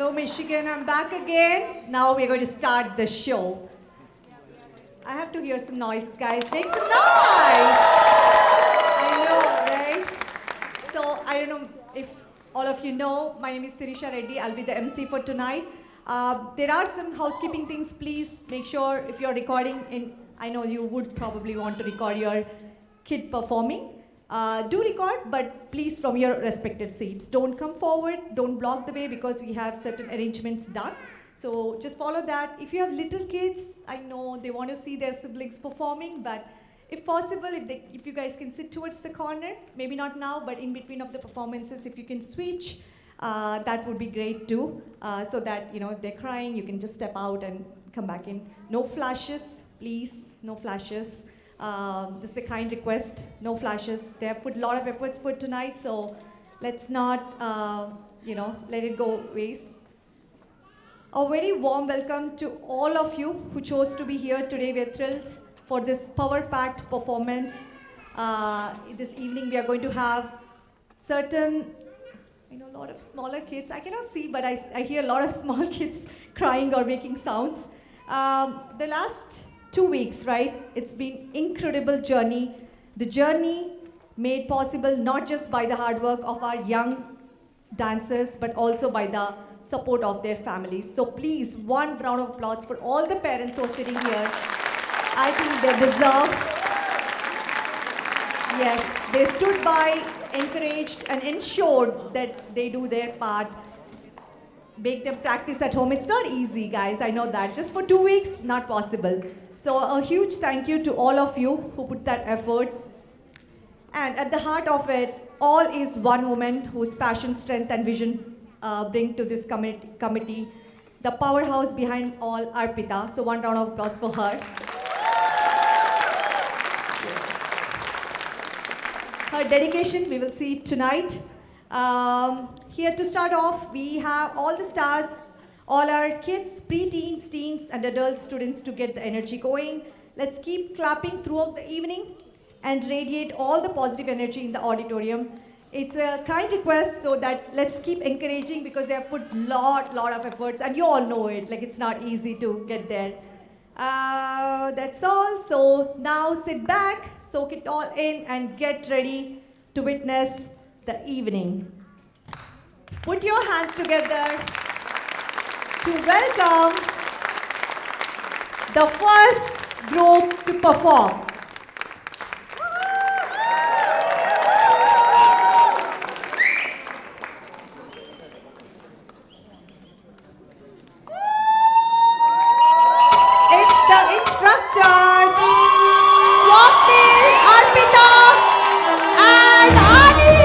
Hello, Michigan. I'm back again. Now we're going to start the show. I have to hear some noises, guys. Make some noise! I know, right? So, I don't know if all of you know, my name is Sirisha Reddy. I'll be the MC for tonight. There are some housekeeping things. Please make sure if you're recording, I know you would probably want to record your kid performing. Do record, but please from your respected seats. Don't come forward, don't block the way because we have certain arrangements done. So just follow that. If you have little kids, I know they want to see their siblings performing, but if possible, if you guys can sit towards the corner, maybe not now, but in between of the performances, if you can switch, that would be great too. So that, if they're crying, you can just step out and come back in. No flashes, please, no flashes. This is a kind request, no flashes. They have put a lot of efforts for tonight, so let's not, let it go waste. A very warm welcome to all of you who chose to be here today. We're thrilled for this power-packed performance. This evening we are going to have certain, a lot of smaller kids. I cannot see, but I hear a lot of small kids crying or making sounds. The last 2 weeks, right? It's been incredible journey. The journey made possible not just by the hard work of our young dancers, but also by the support of their families. So please, one round of applause for all the parents who are sitting here. I think they deserve. Yes, they stood by, encouraged, and ensured that they do their part. Make them practice at home. It's not easy, guys. I know that. Just for 2 weeks, not possible. So a huge thank you to all of you who put that efforts. And at the heart of it, all is one woman whose passion, strength, and vision bring to this committee. The powerhouse behind all, Arpita. So one round of applause for her. Yes. Her dedication, we will see tonight. Here to start off, we have all the stars, all our kids, pre-teens, teens, and adult students to get the energy going. Let's keep clapping throughout the evening and radiate all the positive energy in the auditorium. It's a kind request, so that let's keep encouraging because they have put lot of efforts, and you all know it, like it's not easy to get there. That's all. So now sit back, soak it all in, and get ready to witness the evening. Put your hands together to welcome the first group to perform. It's the instructors, Swapnil, Arpita, and Ani.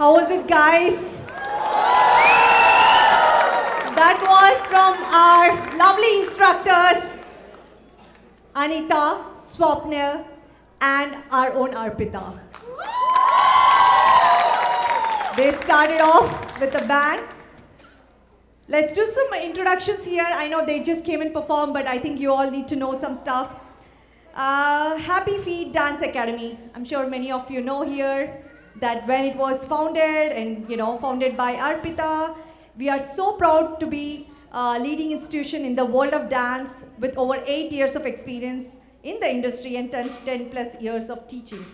How was it, guys? That was from our lovely instructors, Anita, Swapnil, and our own Arpita. They started off with a bang. Let's do some introductions here. I know they just came and performed, but I think you all need to know some stuff. Happy Feet Dance Academy. I'm sure many of you know here that when it was founded and founded by Arpita, we are so proud to be a leading institution in the world of dance with over 8 years of experience in the industry and 10 plus years of teaching.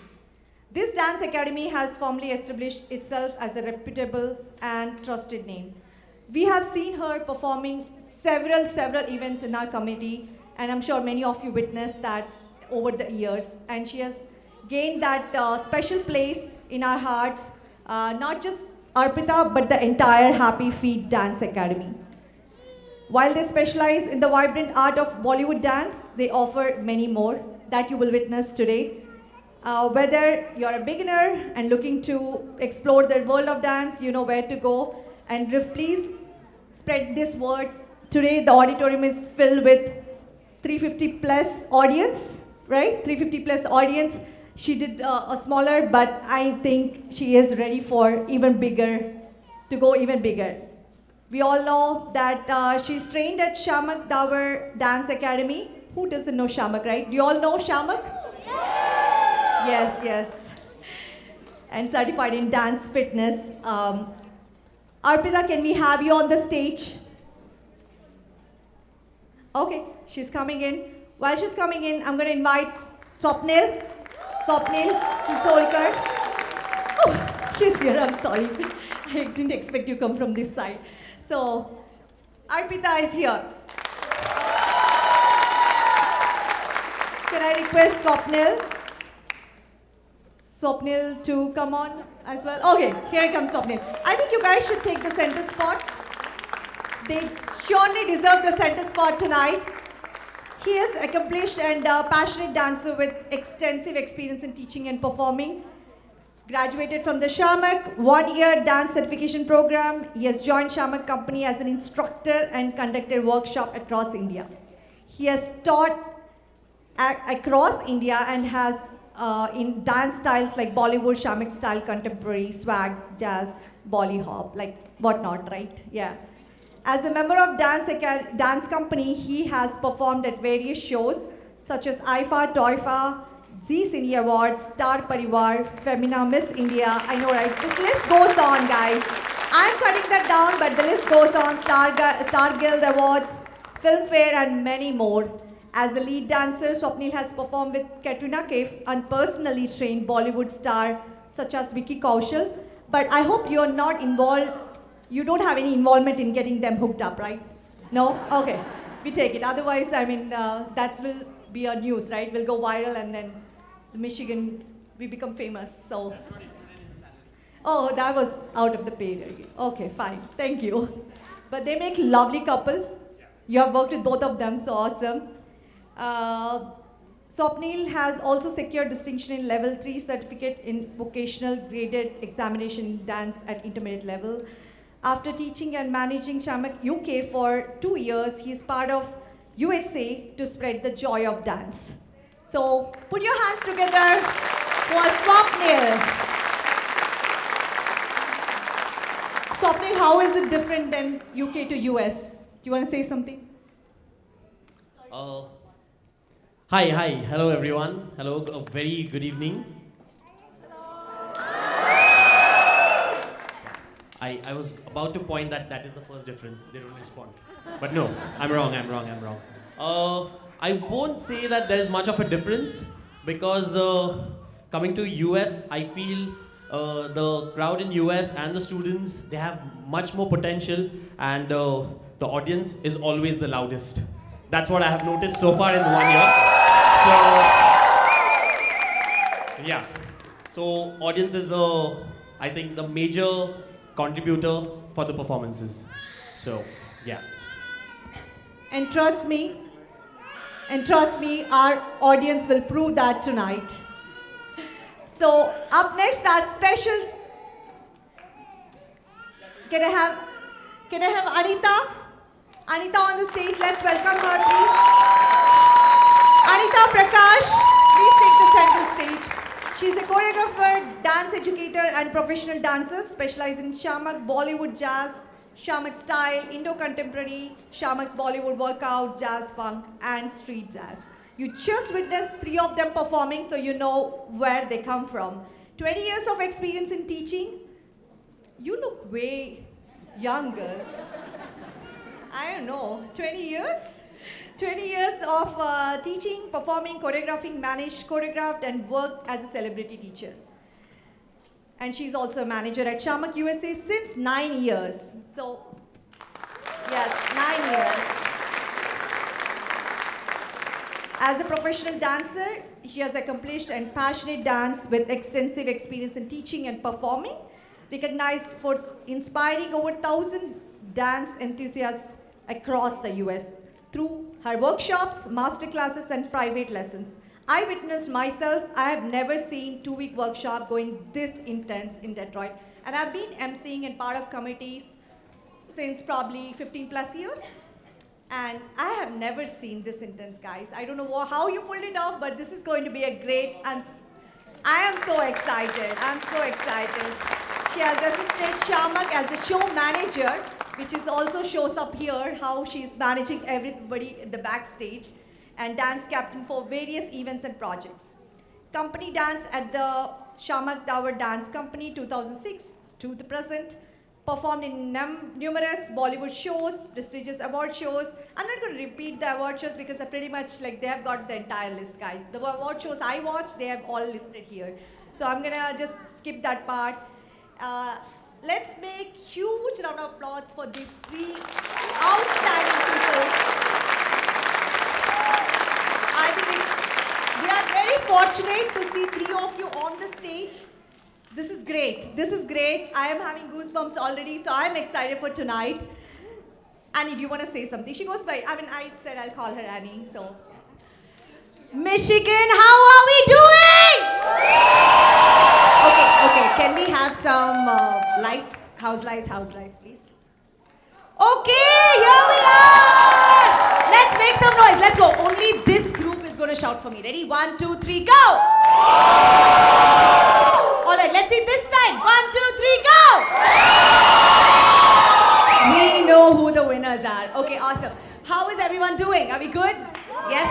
This dance academy has firmly established itself as a reputable and trusted name. We have seen her performing several events in our community, and I'm sure many of you witnessed that over the years. And she has gained that special place in our hearts, not just Arpita, but the entire Happy Feet Dance Academy. While they specialize in the vibrant art of Bollywood dance, they offer many more that you will witness today. Whether you're a beginner and looking to explore the world of dance, you know where to go. And please spread these words. Today the auditorium is filled with 350 plus audience, right? 350 plus audience. She did a smaller, but I think she is ready for even bigger, to go even bigger. We all know that she's trained at Shamak Davar Dance Academy. Who doesn't know Shamak, right? Do you all know Shamak? Yes. And certified in dance fitness. Arpita, can we have you on the stage? Okay, she's coming in. While she's coming in, I'm going to invite Swapnil Chisolkar. Oh, she's here, I'm sorry. I didn't expect you to come from this side. So, Arpita is here. Can I request Swapnil to come on as well? Okay, here comes Swapnil. I think you guys should take the center spot. They surely deserve the center spot tonight. He is accomplished and passionate dancer with extensive experience in teaching and performing. Graduated from the Shamak 1-year dance certification program. He has joined Shamak company as an instructor and conducted workshop across India. He has taught across India and has in dance styles like Bollywood, Shamak style, contemporary, swag, jazz, Bolly hop, like whatnot, right? Yeah. As a member of dance company, he has performed at various shows such as IFA, TOIFA, Zee Cine Awards, Star Parivar, Femina, Miss India. I know, right? This list goes on, guys. I'm cutting that down, but the list goes on. Star Guild Awards, Filmfare, and many more. As a lead dancer, Swapnil has performed with Katrina Kaif and personally trained Bollywood stars such as Vicky Kaushal. But I hope you're not involved. You don't have any involvement in getting them hooked up, right? No? Okay. We take it. Otherwise, I mean, that will be a news, right? We'll go viral and then Michigan, we become famous. So, oh, that was out of the pay. Okay, fine. Thank you. But they make lovely couple. You have worked with both of them, so awesome. Swapnil has also secured distinction in level 3 certificate in vocational graded examination dance at intermediate level. After teaching and managing Shamak UK for 2 years, he is part of USA to spread the joy of dance. So put your hands together for Swapnil. Swapnil, how is it different than UK to US? Do you want to say something? Hi, hello everyone. Hello, a very good evening. I was about to point that is the first difference. They don't respond. But no, I'm wrong. I won't say that there's much of a difference because coming to US, I feel the crowd in US and the students, they have much more potential and the audience is always the loudest. That's what I have noticed so far in 1 year. So, yeah. So audience is I think the major contributor for the performances. So, yeah. And trust me, our audience will prove that tonight. So, up next, our special Can I have Anita? Anita on the stage. Let's welcome her, please. Anita Prakash, please take the center stage. She's a choreographer, dance educator, and professional dancer specialized in Shamak Bollywood jazz, Shamak style, Indo-contemporary, Shamak's Bollywood workout, jazz funk, and street jazz. You just witnessed 3 of them performing, so you know where they come from. 20 years of experience in teaching. You look way younger. I don't know, 20 years? 20 years of teaching, performing, choreographing, managed, choreographed, and worked as a celebrity teacher. And she's also a manager at Shamak USA since 9 years. So, yes, 9 years. As a professional dancer, she has accomplished and passionate dance with extensive experience in teaching and performing, recognized for inspiring over 1,000 dance enthusiasts across the US through her workshops, master classes, and private lessons. I witnessed myself, I have never seen 2-week workshop going this intense in Detroit. And I've been emceeing and part of committees since probably 15 plus years. And I have never seen this intense, guys. I don't know how you pulled it off, but this is going to be a great, I am so excited. I'm so excited. She has assisted Shamak as the show manager, which is also shows up here how she's managing everybody in the backstage, and dance captain for various events and projects. Company dance at the Shamak Tower Dance Company 2006 to the present, performed in numerous Bollywood shows, prestigious award shows. I'm not going to repeat the award shows because they're pretty much like they have got the entire list, guys. The award shows I watch, they have all listed here. So I'm going to just skip that part. Let's make huge round of applause for these 3 outstanding people. I think we are very fortunate to see 3 of you on the stage. This is great. This is great. I am having goosebumps already, so I'm excited for tonight. Annie, do you want to say something? She goes by, I said I'll call her Annie, so. Michigan, how are we doing? Okay, can we have some lights, house lights, please? Okay, here we are! Let's make some noise, let's go. Only this group is going to shout for me. Ready? 1, 2, 3, go! Alright, let's see this side. 1, 2, 3, go! We know who the winners are. Okay, awesome. How is everyone doing? Are we good? Yes?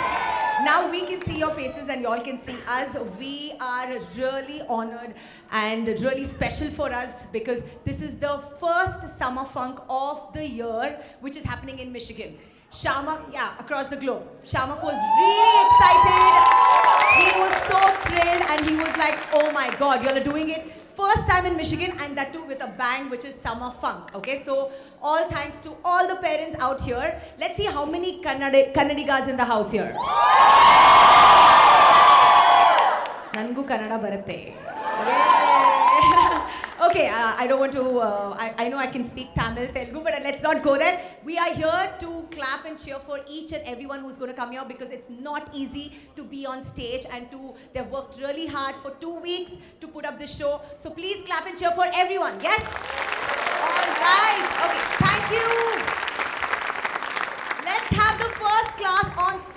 Now we can see your faces and you all can see us. We are really honored and really special for us because this is the first Summer Funk of the year, which is happening in Michigan. Shamak, across the globe. Shamak was really excited. He was so thrilled and he was like, oh my God, you all are doing it. First time in Michigan, and that too with a band which is Summer Funk. Okay, so all thanks to all the parents out here. Let's see how many Kannadigas in the house here. Nangu Kannada baratte. Okay, I don't want to, I know I can speak Tamil, Telugu, but let's not go there. We are here to clap and cheer for each and everyone who's going to come here because it's not easy to be on stage and they've worked really hard for 2 weeks to put up this show. So please clap and cheer for everyone, yes? All right, okay, thank you. Let's have the first class on stage.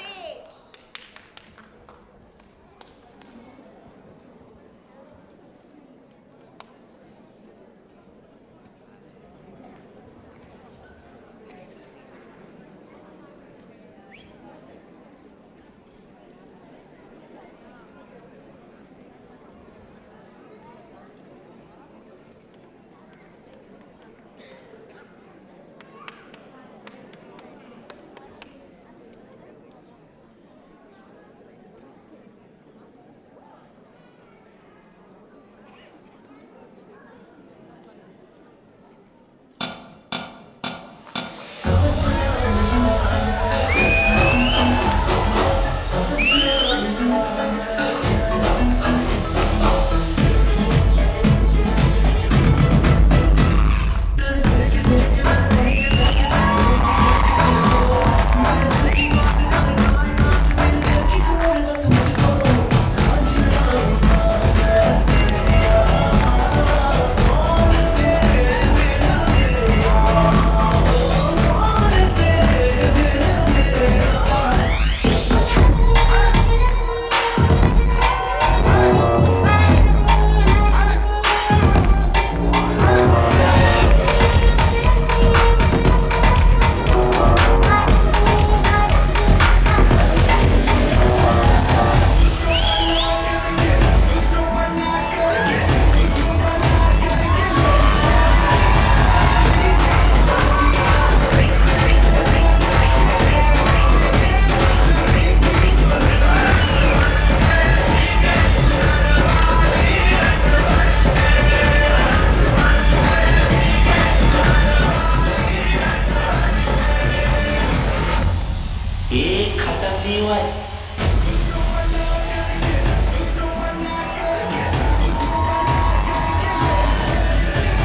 see you at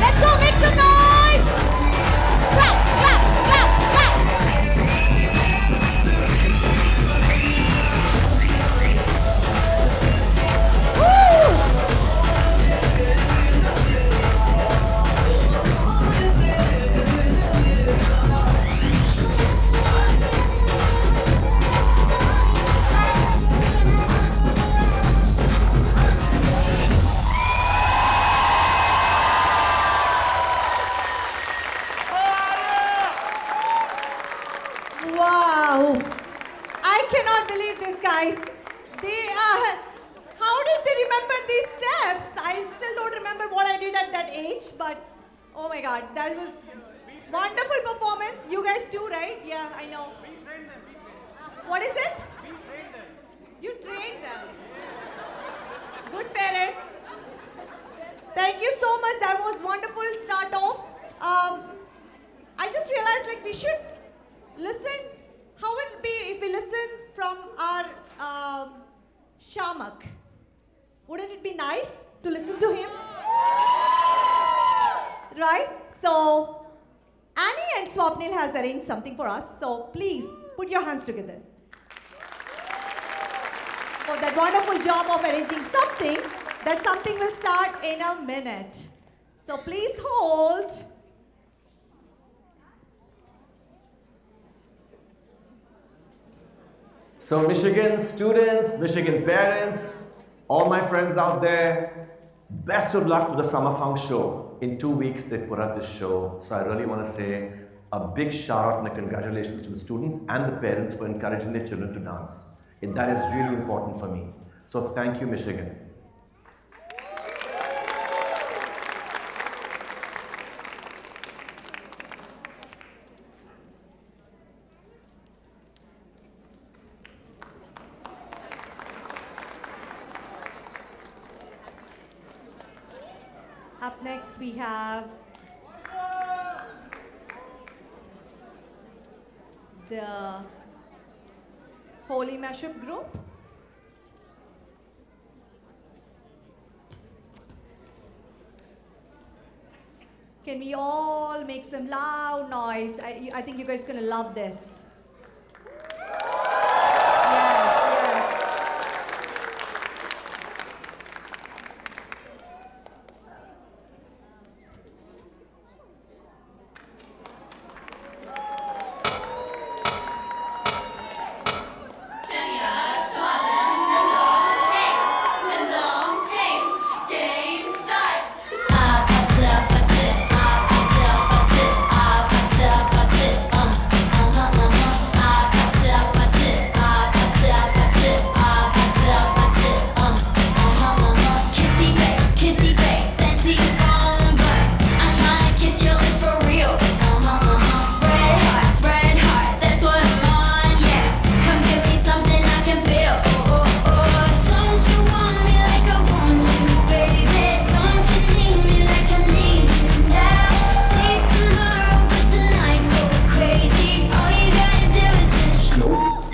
Let's go, make some noise! Clap, clap, clap, clap! Wow! I cannot believe this, guys. They are. How did they remember these steps? I still don't remember what I did at that age, but oh my god, that was wonderful performance. You guys too, right? Yeah, I know. We trained them. What is it? We trained them. You trained them. Good parents. Thank you so much. That was wonderful start off. I just realized like we should listen. How would it be if we listen from our Shamak? Wouldn't it be nice to listen to him? Right? So Annie and Swapnil has arranged something for us. So please put your hands together for that wonderful job of arranging something. That something will start in a minute. So please hold. So Michigan students, Michigan parents, all my friends out there, best of luck for the Summer Funk show. In 2 weeks they put up this show. So I really want to say a big shout out and a congratulations to the students and the parents for encouraging their children to dance. That is really important for me. So thank you, Michigan. Up next we have the Holy Mashup group. Can we all make some loud noise? I think you guys are gonna love this.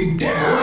Yes, yes.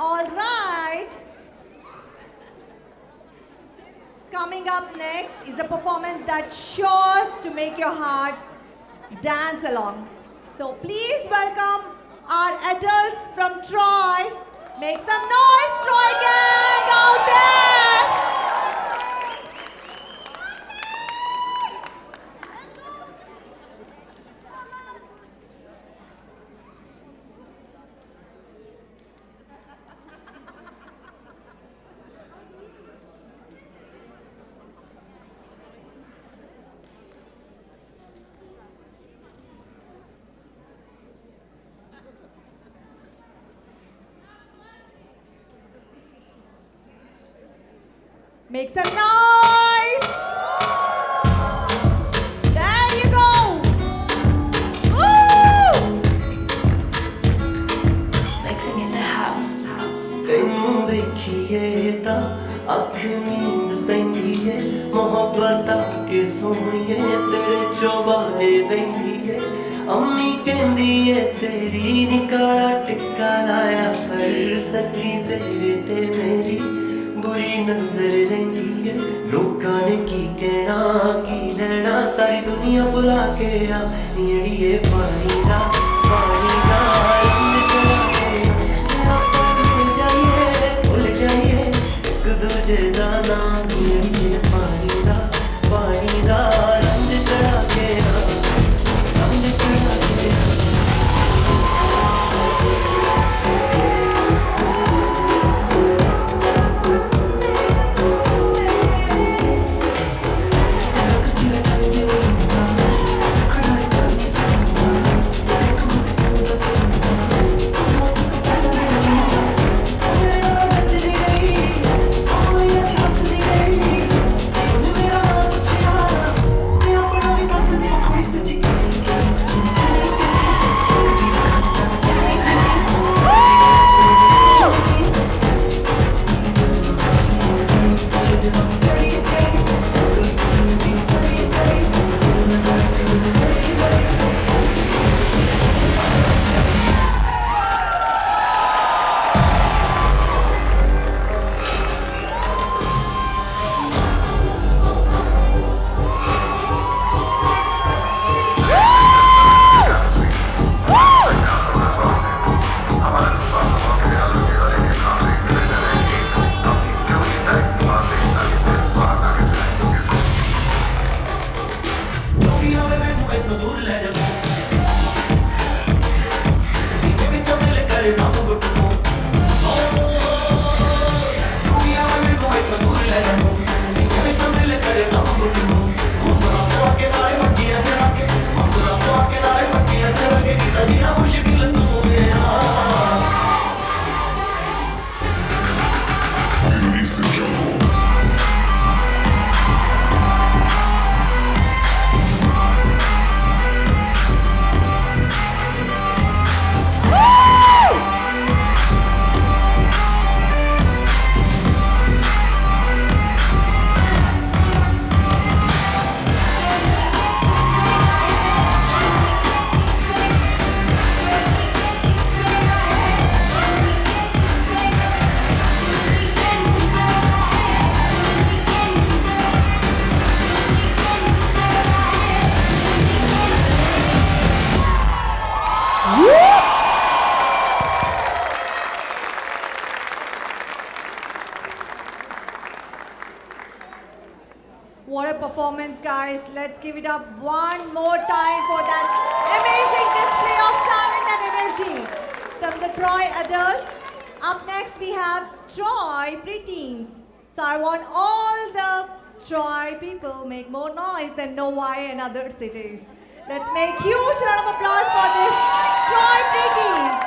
All right. Coming up next is a performance that's sure to make your heart dance along. So please welcome our adults from Troy. Make some noise, Troy gang out there! Make some noise! There you go! Woo! Mixing in the house. ਤੈਨੂੰ ਵੇਖੀਏ ਤਾਂ ਅੱਖ ਨੀਂਦ ਪੈਂਦੀ ਏ ਮੁਹੱਬਤ ਆ ਕੇ ਸੋਹਣੀਏ ਤੇਰੇ ਚੋਬਾਰੇ ਬੈਂਦੀ ਏ ਅੰਮੀ ਕਹਿੰਦੀ ਏ ਤੇਰੀ ਨੀ ਕਾਲਾ ਟਿੱਕਾ ਲਾਇਆ ਪਰ ਸੱਚੀ ਤੇਰੇ ਤੇ ਮੇਰੀ ਬੁਰੀ ਨਜ਼ਰ ਰਹਿੰਦੀ ਏ ਲੋਕਾਂ ਨੇ ਕੀ ਕਹਿਣਾ ਕੀ ਲੈਣਾ ਸਾਰੀ ਦੁਨੀਆ ਬੁਲਾ ਕੇ ਆ ਨੀੜੀਏ ਪਾਣੀ ਦਾ ਰੰਗ ਚਲਾ ਕੇ ਜੇ ਆਪਾਂ ਮਿਲ ਜਾਈਏ ਭੁੱਲ ਜਾਈਏ ਇੱਕ ਦੂਜੇ ਦਾ ਨਾਮ ਨੀੜੀਏ ਪਾਣੀ ਦਾ ਰੰਗ ਚੜਾ ਕੇ ਰੰਗ ਚੜਾ ਕੇ What a performance, guys. Let's give it up one more time for that amazing display of talent and energy. From the Troy adults. Up next, we have Troy preteens. So I want all the Troy people make more noise than Novi and other cities. Let's make huge round of applause for this Troy preteens.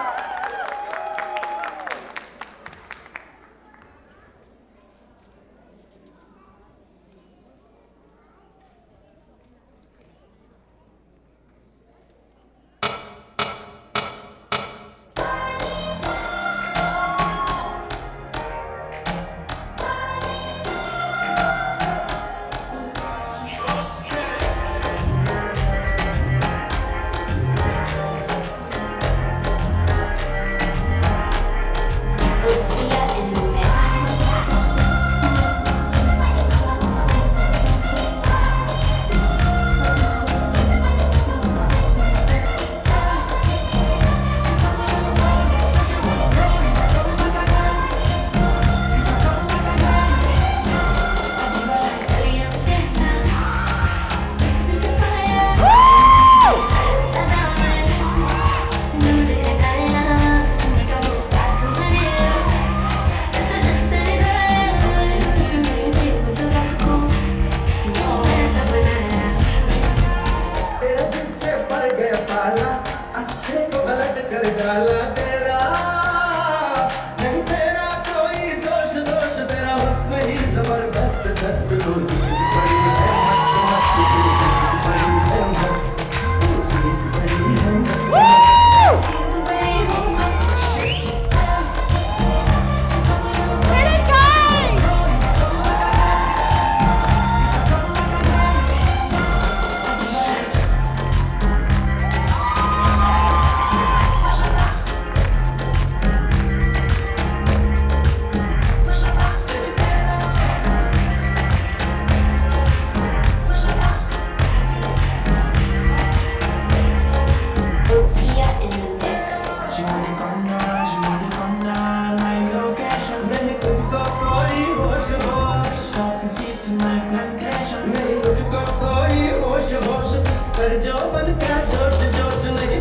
नहीं मुझको कोई होश होश उस पर जो बन का जोश जोश नहीं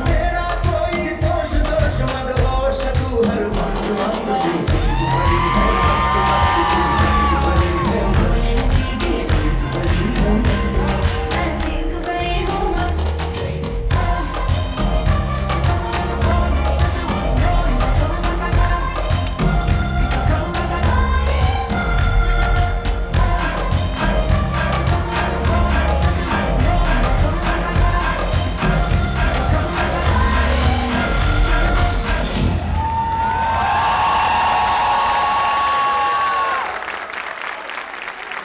तेरा कोई दोष दोष मत होश तू हर वक्त वक्त जो चीज बड़ी है मस्त मस्त तू चीज बड़ी है मस्त चीज बड़ी है मस्त मस्त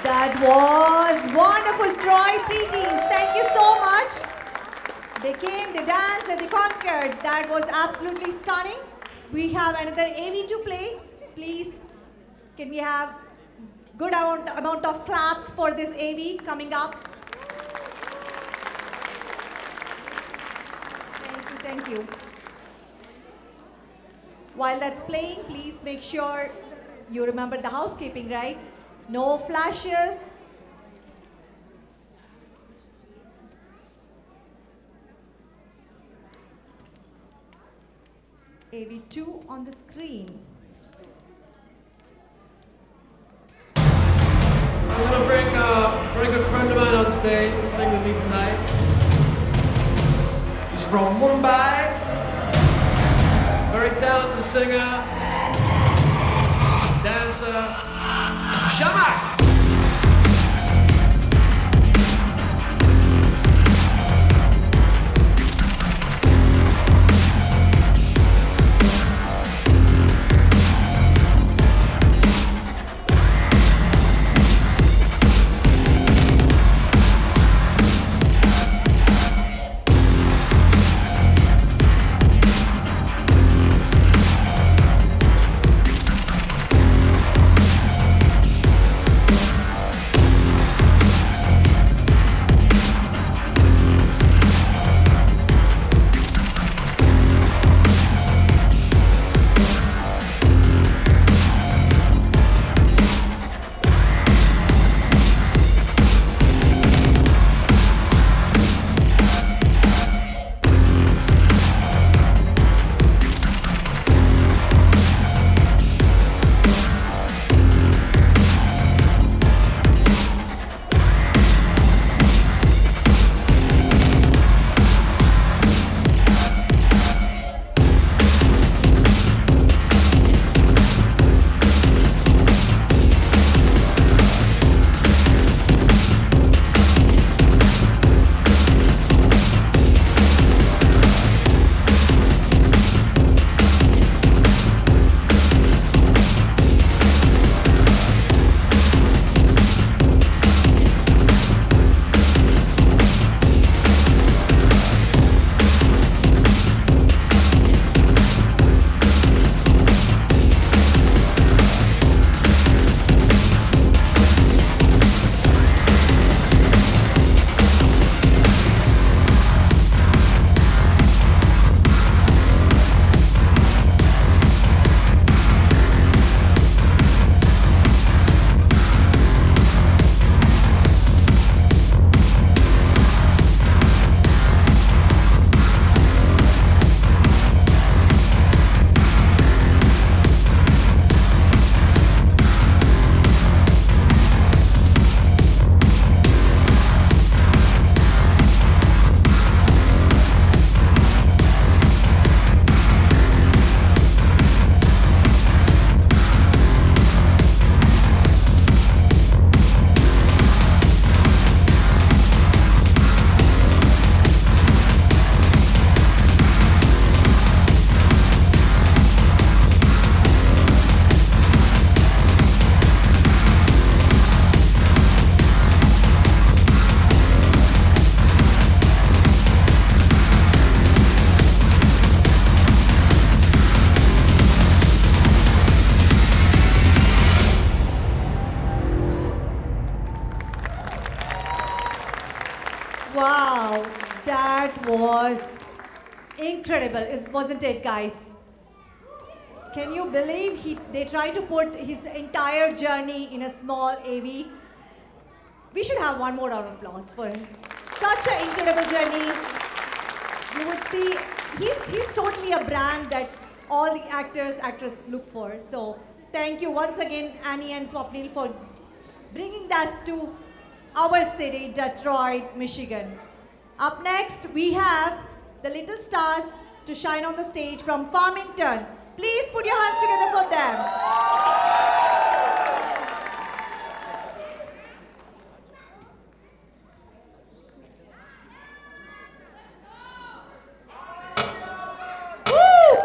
That was wonderful, Troy preteens. Thank you so much. They came, they danced, and they conquered. That was absolutely stunning. We have another AV to play. Please, can we have good amount of claps for this AV coming up? Thank you. While that's playing, please make sure you remember the housekeeping, right? No flashes. AV2 on the screen. I'm going to bring a very good friend of mine on stage to sing with me tonight. He's from Mumbai, very talented singer, dancer, Shamak. Wow, that was incredible, wasn't it, guys? Can you believe they tried to put his entire journey in a small AV? We should have one more round of applause for him. Such an incredible journey. You would see, he's totally a brand that all the actresses look for. So thank you once again, Annie and Swapnil, for bringing that to our city, Detroit, Michigan. Up next, we have the little stars to shine on the stage from Farmington. Please put your hands together for them. Woo!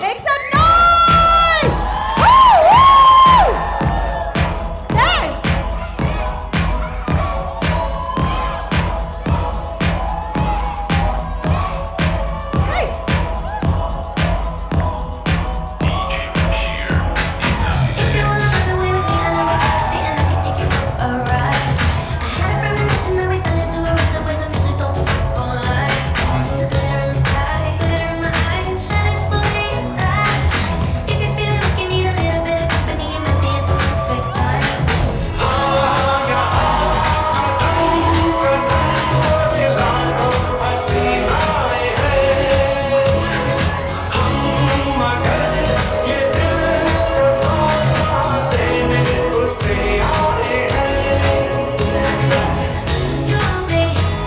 Make some noise! Woo! Woo! Hey! Hey! If you wanna run away with me, I know we're crazy and I can take you for a ride. I had a premonition that we fell into a rhythm where the music don't stop for life. Glitter in the sky, glitter in my eyes, shining just the way you like. If you're feeling like you need a little bit of company, you met me at the perfect time. You want me,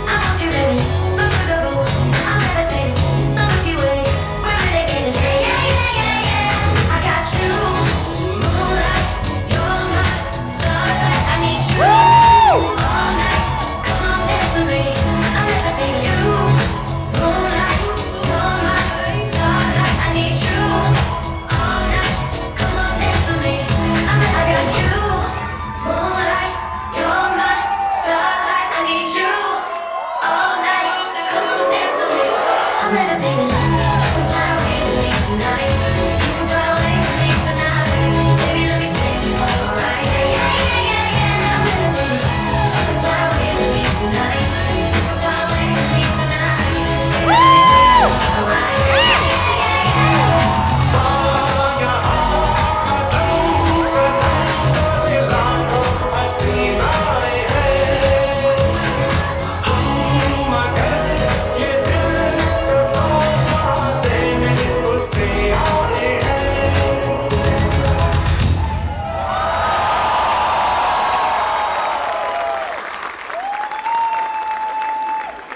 I want you, baby. My sugar boo, I'm levitating. The Milky Way, we're renegading. Yeah, yeah, yeah, yeah. I got you, moonlight. You're my starlight. I need you all night. Come on, dance with me. I'm levitating. You, moonlight. You're my starlight. I need you all night. Come on, dance with me. I got you, moonlight. You're my starlight. I need you all night. Come on, dance with me. I'm levitating. You can fly away with me tonight. You can fly away with me tonight. Baby, let me take you for a ride. Yeah, yeah, yeah, yeah. I'm levitating. You can fly away with me tonight. You can fly away with me tonight. Baby, let me take you for a ride. Yeah, yeah, yeah, yeah.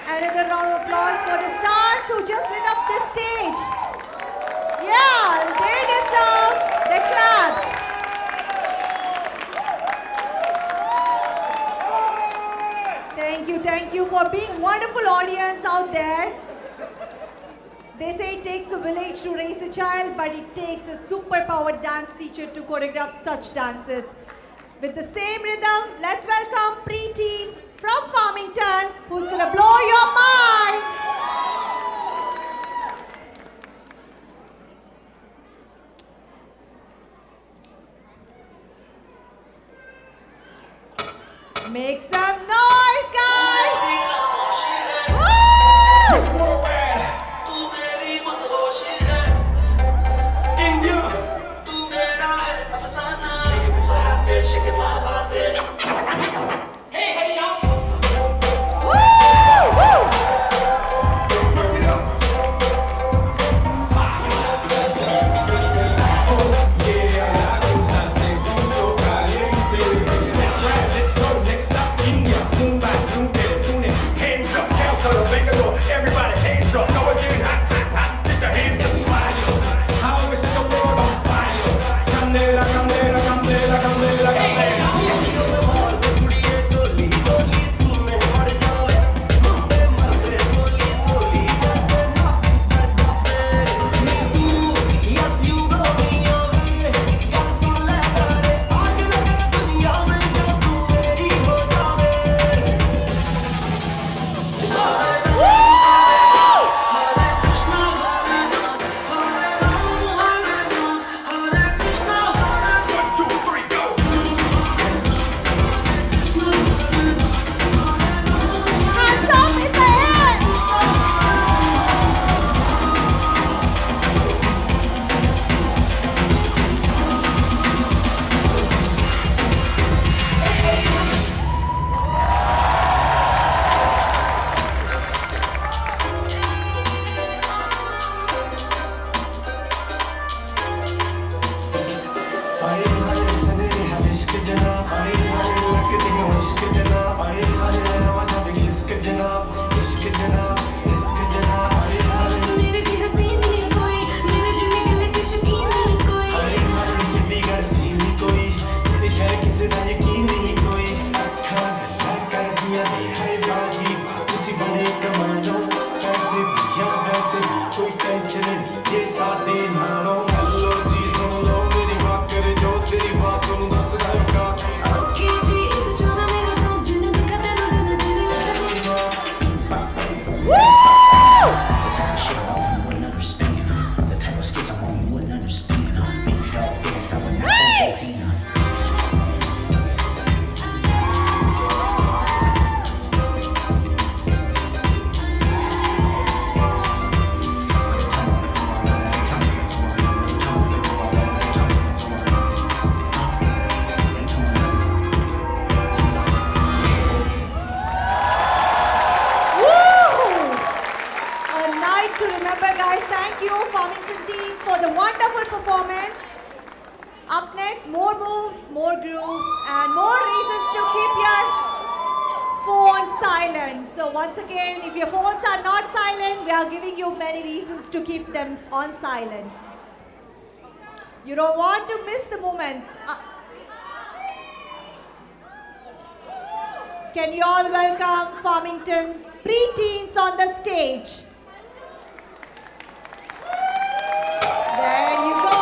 Another round of applause for the stars who just lit up this stage. Yeah, they deserve the claps. Thank you for being wonderful audience out there. They say it takes a village to raise a child, but it takes a super-powered dance teacher to choreograph such dances. With the same rhythm, let's welcome pre-teens from Farmington, who's gonna blow your mind. Make some noise, guys! Woo! Woo! Woo! Everybody, guys. Thank you, Farmington teens, for the wonderful performance. Up next, more moves, more grooves, and more reasons to keep your phone silent. So once again, if your phones are not silent, we are giving you many reasons to keep them on silent. You don't want to miss the moments. Can you all welcome Farmington pre-teens on the stage? There you go.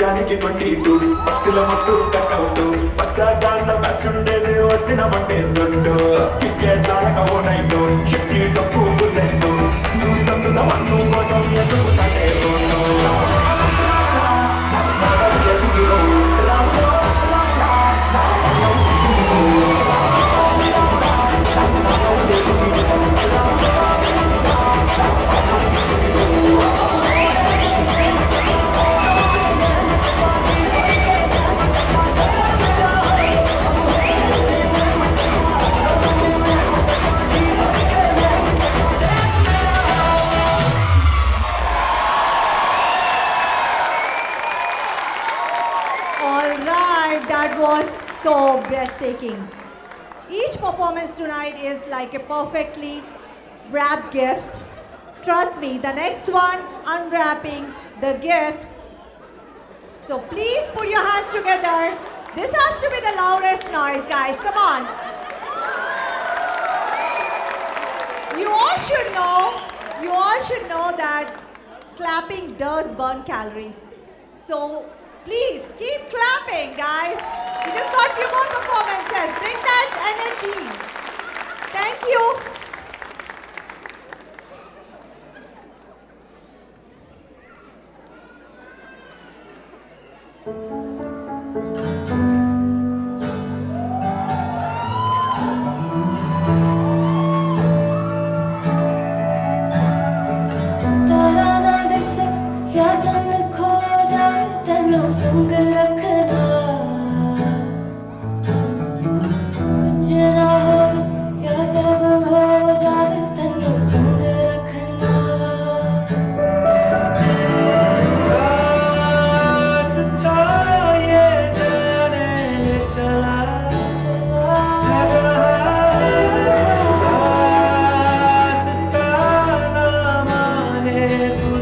గానికి 22 బస్తిలో మస్తు cutout పచ్చగాళ్ళ batch ఉండేది వచ్చిన Monday సొట్టు కిక్కే సాలక ఓ night శక్తి డప్పు bullet సందు సందుల మన్ను కోసం ఎదుగుతానే road So breathtaking. Each performance tonight is like a perfectly wrapped gift. Trust me, the next one, unwrapping the gift. So please put your hands together. This has to be the loudest noise, guys. Come on. You all should know that clapping does burn calories. So please keep clapping, guys. We just got few more performances. Bring that energy. Thank you. संग रखना कुछ ना हो या सब हो जाए तन्नू संग रखना रास्ता ये जाने चला रास्ता ना माने तू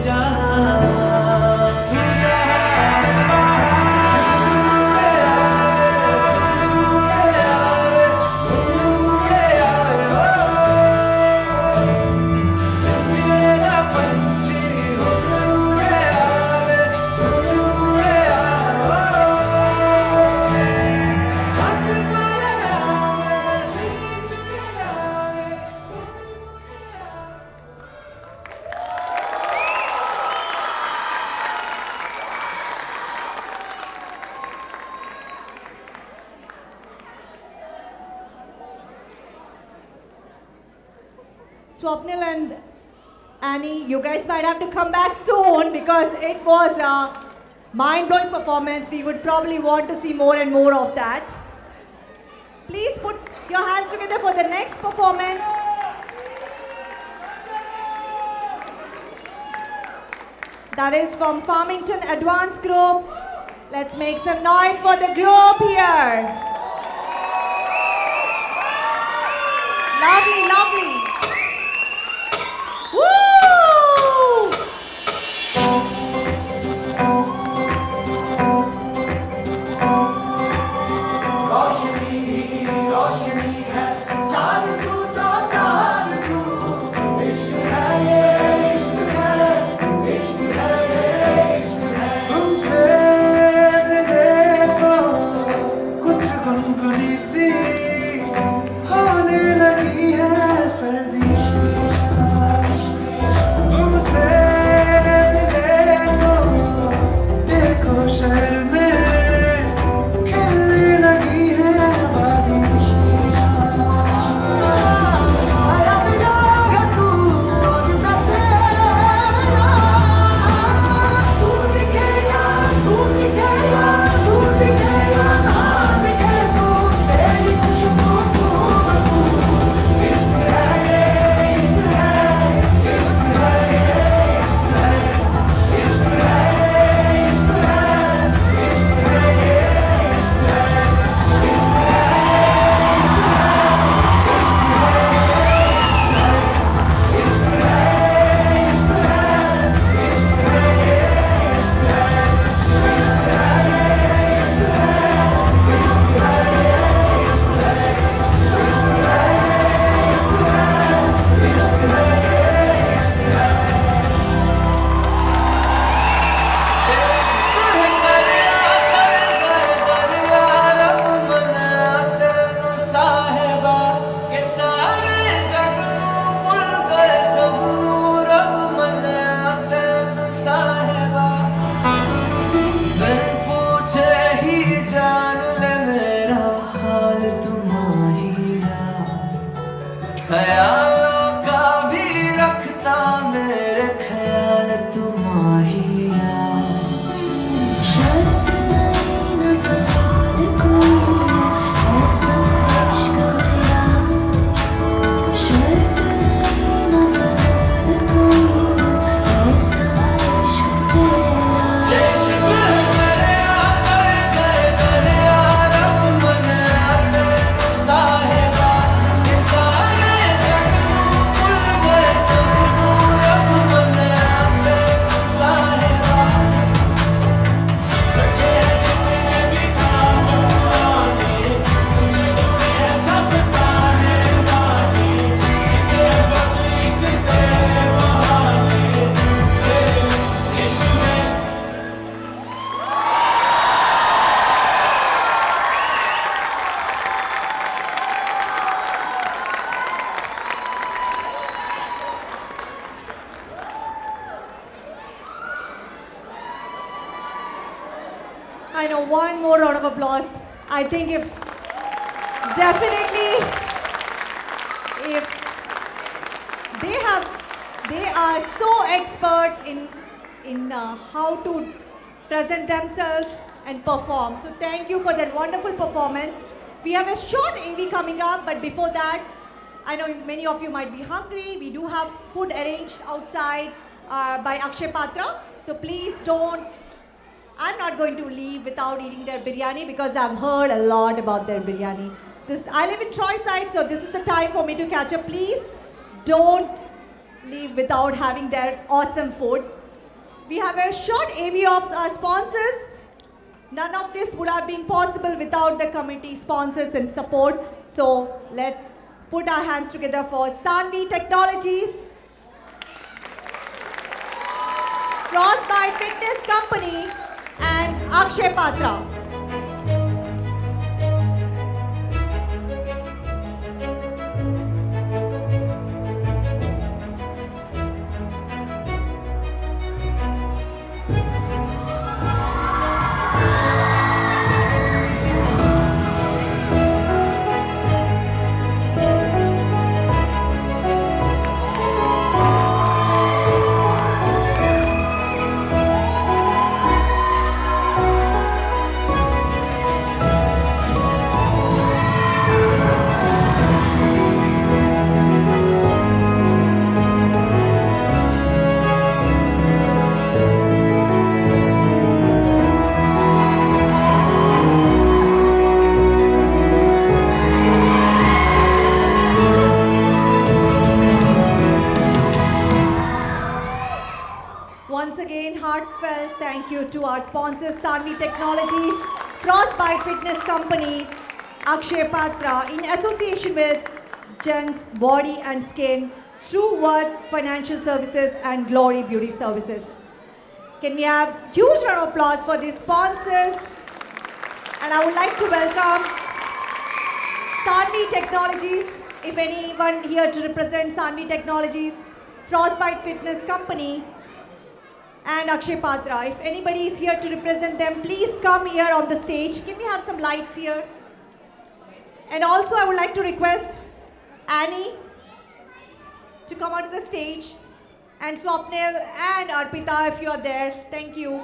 Swapnil and Annie, you guys might have to come back soon because it was mind-blowing performance. We would probably want to see more and more of that. Please put your hands together for the next performance. That is from Farmington Advanced Group. Let's make some noise for the group here. Lovely, lovely. Woo! तुमसे मिले तो कुछ गुनगुनी सी होने लगी है सर्दी तुमसे मिले तो देखो शहर में खिलने लगी है वादी आया मेरा है तू और मैं तेरा तू दिखेगा ना दिखे तू तेरी खुशबू तू इश्क है ये इश्क है इश्क है ये इश्क है इश्क है ये इश्क है इश्क है ये इश्क है इश्क है ख्यालों का भी रखता मेरे ख्याल तुम्हारिया शर्त नहीं नजर कोई ऐसा इश्क मेरा शर्त नहीं नजर कोई ऐसा इश्क तेरा इश्क दरिया रब मना तेनू साहिबा के सारे जग नू भुल गए सबनू रब मना तेनू साहिबा लगे जितने भी ख्वाब पुराने तुझे जुड़े सब ताने बाने इनके बस एक तेरे बहाने तेरे इश्क में I know, one more round of applause. I think if definitely if they are so expert in how to present themselves and perform. So thank you for that wonderful performance. We have a short AV coming up, but before that, I know many of you might be hungry. We do have food arranged outside by Akshay Patra. So please don't. I'm not going to leave without eating their biryani because I've heard a lot about their biryani. I live in Troy side, so this is the time for me to catch up. Please don't leave without having their awesome food. We have a short AV of our sponsors. None of this would have been possible without the committee sponsors and support. So let's put our hands together for Sanvi Technologies, Frostbite Fitness Company, and Akshay Patra. heartfelt thank you to our sponsors, Sanvi Technologies, Frostbite Fitness Company, Akshay Patra, in association with Jen's Body and Skin, True Worth Financial Services, and Glory Beauty Services. Can we have huge round of applause for these sponsors? And I would like to welcome Sanvi Technologies. If anyone here to represent Sanvi Technologies, Frostbite Fitness Company, and Akshay Patra. If anybody is here to represent them, please come here on the stage. Can we have some lights here? And also I would like to request Annie to come onto the stage, and Swapnil and Arpita if you are there. Thank you.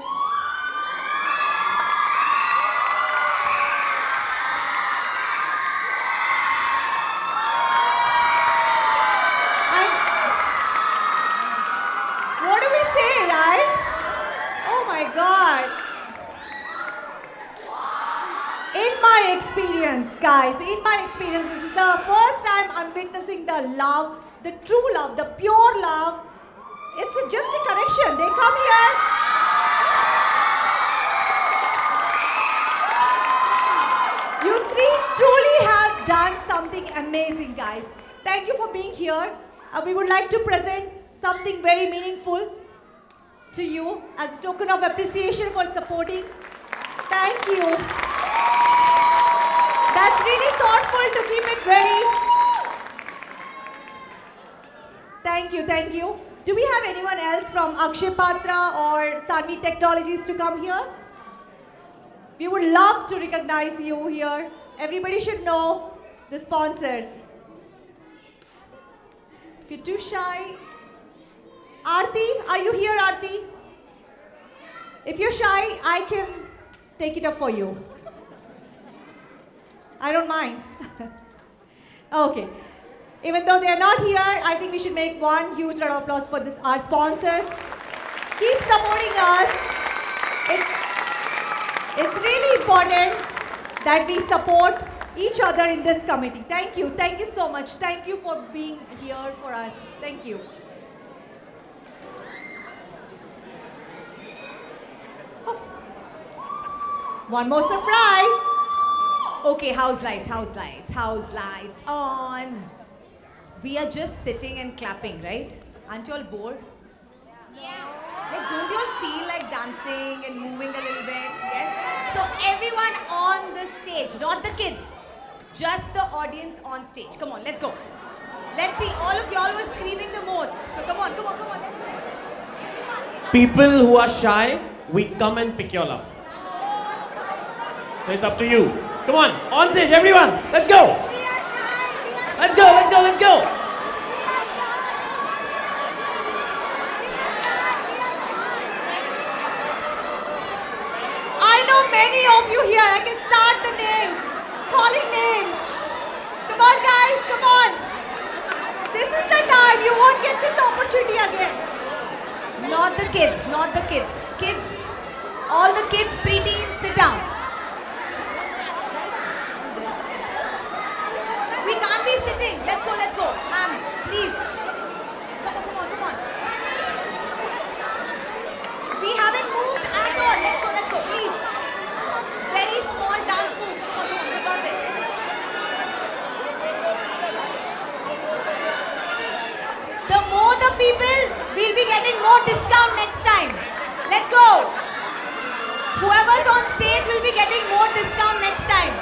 What do we say, right? Oh my God. In my experience, guys, this is the first time I'm witnessing the love, the true love, the pure love. It's just a connection. They come here. You three truly have done something amazing, guys. Thank you for being here. We would like to present something very meaningful to you as a token of appreciation for supporting. Thank you. That's really thoughtful to keep it very. Thank you, thank you. Do we have anyone else from Akshay Patra or Sanvi Technologies to come here? We would love to recognize you here. Everybody should know the sponsors. If you're too shy. Aarti, are you here, Aarti? If you're shy, I can take it up for you. I don't mind. Okay. Even though they are not here, I think we should make one huge round of applause for this, our sponsors. Keep supporting us. It's really important that we support each other in this committee. Thank you. Thank you so much. Thank you for being here for us. Thank you. Oh. One more surprise. Okay, house lights on. We are just sitting and clapping, right? Aren't you all bored? Yeah. Like, don't you all feel like dancing and moving a little bit? Yes? So everyone on the stage, not the kids, just the audience on stage. Come on, let's go. Let's see, all of y'all were screaming the most. So come on, let's go. People who are shy, we come and pick you all up. So it's up to you. Come on stage, everyone. Let's go. Let's go. I know many of you here. I can start the names, calling names. Come on, guys, come on. This is the time. You won't get this opportunity again. Not the kids. Kids, all the kids, preteens, sit down. We can't be sitting. Let's go. Ma'am, please. Come on. We haven't moved at all. Let's go, please. Very small dance move. Come on, we got this. The more the people, we'll be getting more discount next time. Let's go. Whoever's on stage will be getting more discount next time.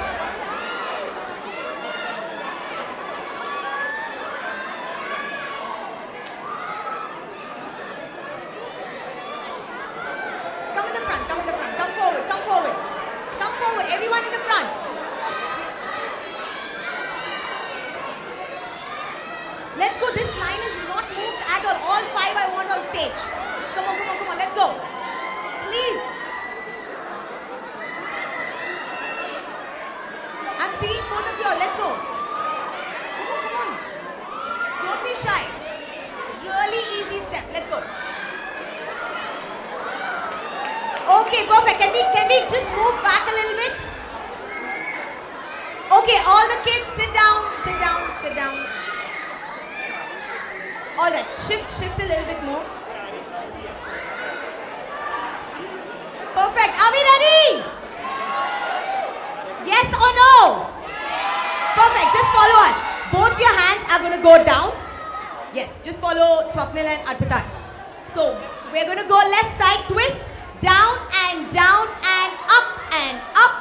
Come in the front. Come forward, everyone in the front. Let's go, this line is not moved at all. All five I want on stage. Come on, let's go. Please. I'm seeing both of you all, let's go. Come on. Don't be shy. Really easy step, let's go. Okay, perfect. Can we just move back a little bit? Okay, all the kids sit down. Alright, shift a little bit more. Perfect. Are we ready? Yes or no? Perfect. Just follow us. Both your hands are going to go down. Yes, just follow Swapnil and Arpita. So, we're going to go left side twist. Down and down and up and up.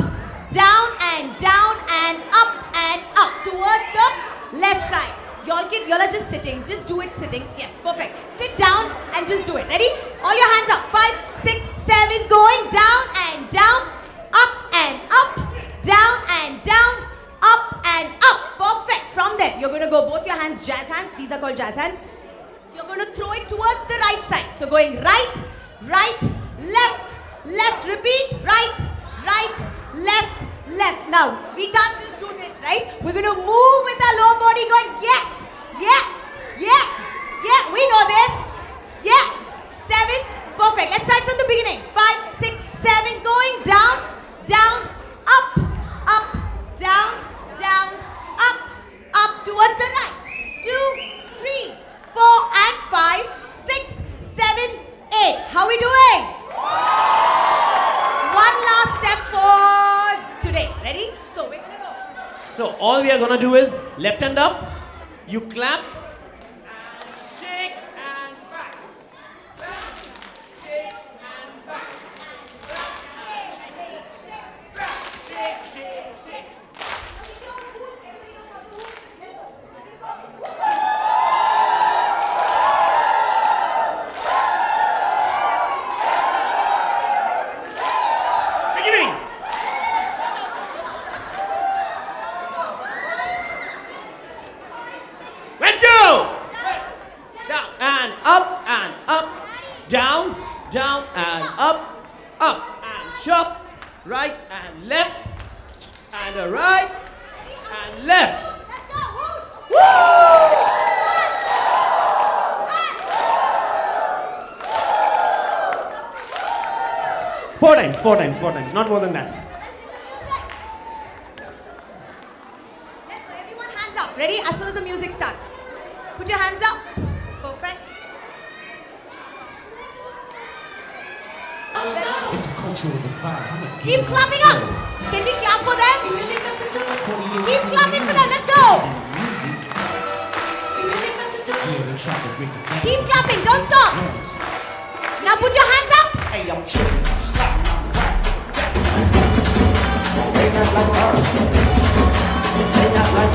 Down and down and up and up. Towards the left side. Y'all are just sitting. Just do it sitting. Yes, perfect. Sit down and just do it. Ready? All your hands up. 5, 6, 7. Going down and down. Up and up. Down and down. Up and up. Perfect. From there, you're going to go both your hands, jazz hands. These are called jazz hands. You're going to throw it towards the right side. So going right, right, left, left. Repeat. Right, right, left, left. Now, we can't just do this, right? We're going to move with our lower body going, yeah, yeah, yeah, yeah. We know this. Yeah. 7. Perfect. Let's start from the beginning. 5, 6, 7. Going down, down, up, up, down, down, up, up towards the right. 2, 3, 4, and 5, 6, 7, 8. How we doing? One last step for today. Ready? So we're gonna go. So all we are gonna do is left hand up, you clap, and shake and back. Shake and back. Shake, shake, shake. Beginning. Let's go! Down and up and up. Down, down and up. Up and chop. Right and left. And a right and left. Let's go. Four times, not more than that. Let's go. Everyone hands up. Ready? As soon as the music starts. Put your hands up. Perfect. It's a cultural divide. I'm a Keep clapping up. Can we clap for them? Keep clapping for them. Let's go. Keep clapping. Don't stop. Now put your hands up. Hey, I'm tripping. Slap my back.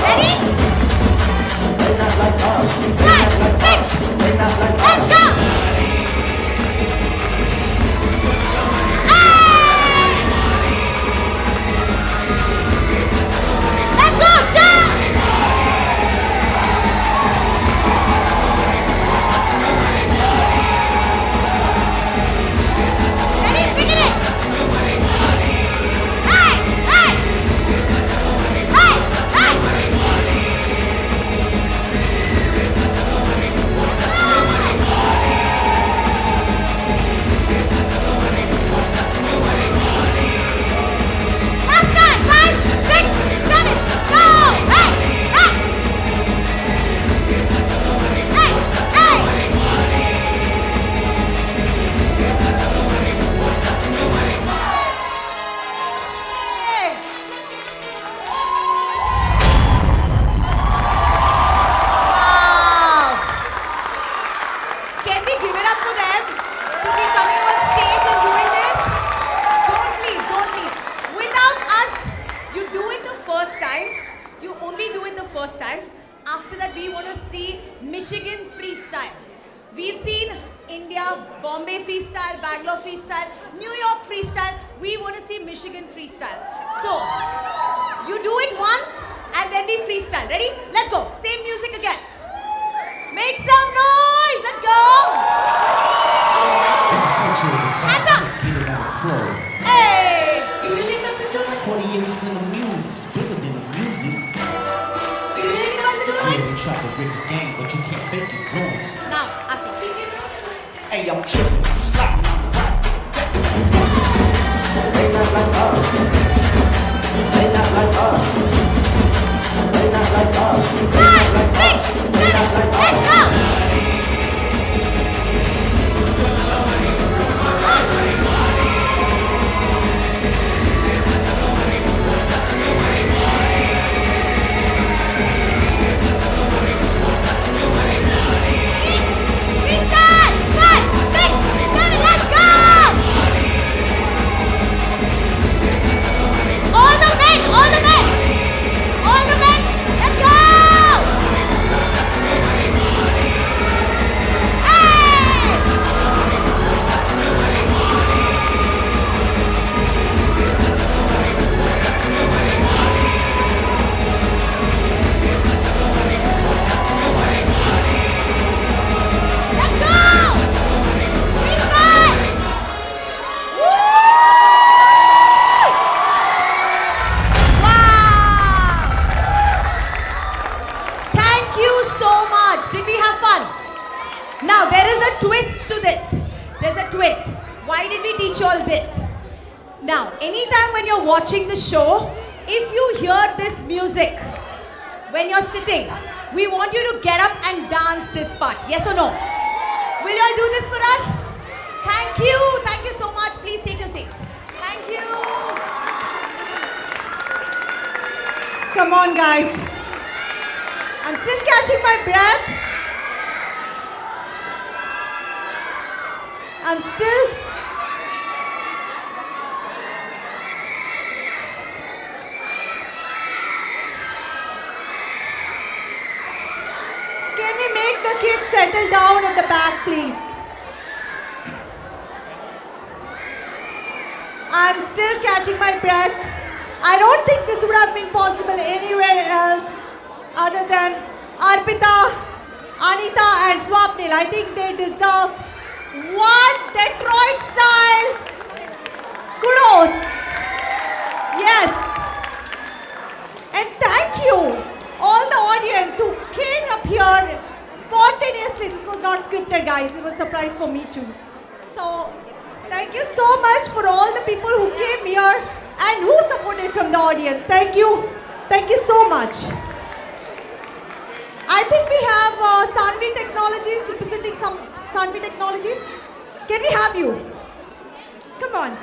Ready? 5, 6. Let's go. Let's go, shout! Ready? Begin it! Hey! Hey! Hey! Hey! Last time! 5, 6, 7, go! Hey! Hey! Hey! Hey! Wow! Can we give it up for them to be coming on stage and doing this? Don't leave, don't leave. Without us, you do it the first time. You only do it the first time. After that, we want to see Michigan freestyle. We've seen India, Bombay freestyle, Bangalore freestyle, New York freestyle. We want to see Michigan freestyle. So, you do it once and then we freestyle. Ready? Let's go. Same music again. Make some noise. Let's go. It's a cultural divide. Hands up. Get it on the floor. Hey. 40 years in the muse, bigger than the music. You really want to do Yeah, it? they try to break the game, but you can't fake influence. Now, after. Hey, I'm tripping. Slap my back. They not like us. They not like us. They not like us. 5, 6, 7, let's go. Now there is a twist to this. There's a twist. Why did we teach you all this? Now, anytime when you're watching the show, if you hear this music when you're sitting, we want you to get up and dance this part. Yes or no? Will you all do this for us? Thank you. Thank you so much. Please take your seats. Thank you. Come on, guys. I'm still catching my breath. I'm still. Can we make the kids settle down at the back, please? I'm still catching my breath. I don't think this would have been possible anywhere else other than Arpita, Anita, and Swapnil. I think they deserve one Detroit style kudos. Yes. And thank you, all the audience who came up here spontaneously. This was not scripted, guys. It was a surprise for me too. So, thank you so much for all the people who came here and who supported from the audience. Thank you. Thank you so much. I think we have Sanvi Technologies representing some Sanvi Technologies. Can we have you? Come on.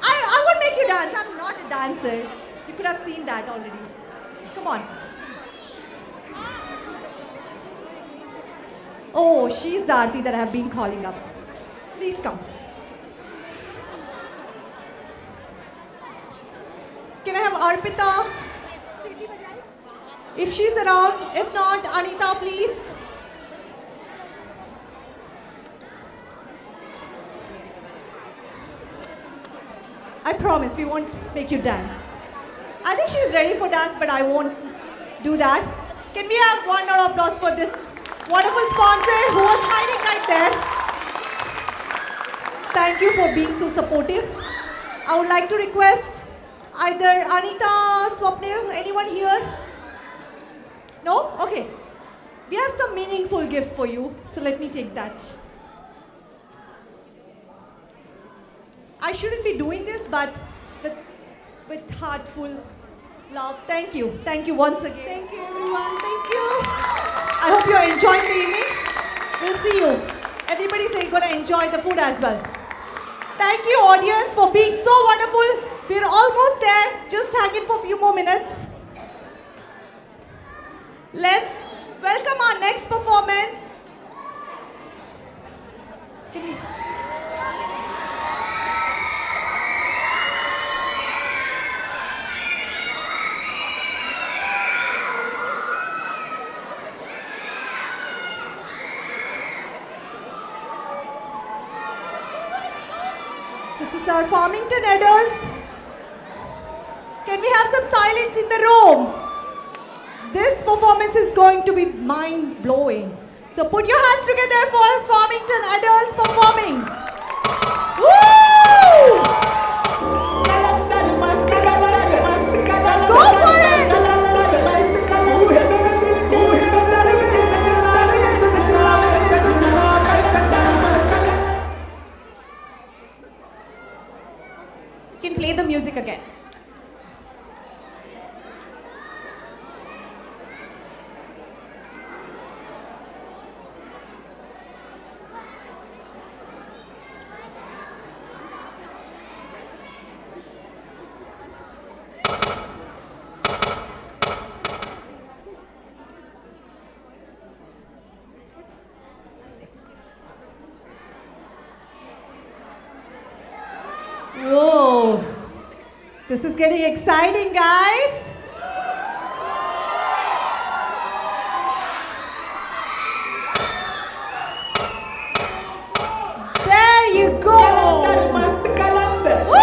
I won't make you dance. I'm not a dancer. You could have seen that already. Come on. Oh, she's the Aarti that I have been calling up. Please come. Can I have Arpita? If she's around, if not, Anita, please. I promise we won't make you dance. I think she's ready for dance, but I won't do that. Can we have one round of applause for this wonderful sponsor who was hiding right there? Thank you for being so supportive. I would like to request either Anita, Swapnil, anyone here? No? Okay. We have some meaningful gift for you, so let me take that. I shouldn't be doing this, but with heartful love. Thank you. Thank you once again. Thank you, everyone. Thank you. I hope you're enjoying the evening. We'll see you. Everybody's going to enjoy the food as well. Thank you, audience, for being so wonderful. We're almost there. Just hang in for a few more minutes. Let's welcome our next performance. Can you... This is our Farmington adults. Can we have some silence in the room? This performance is going to be mind-blowing. So put your hands together for Farmington adults performing. Woo! Go for it! You can play the music again. Whoa, this is getting exciting, guys. There you go. Woo!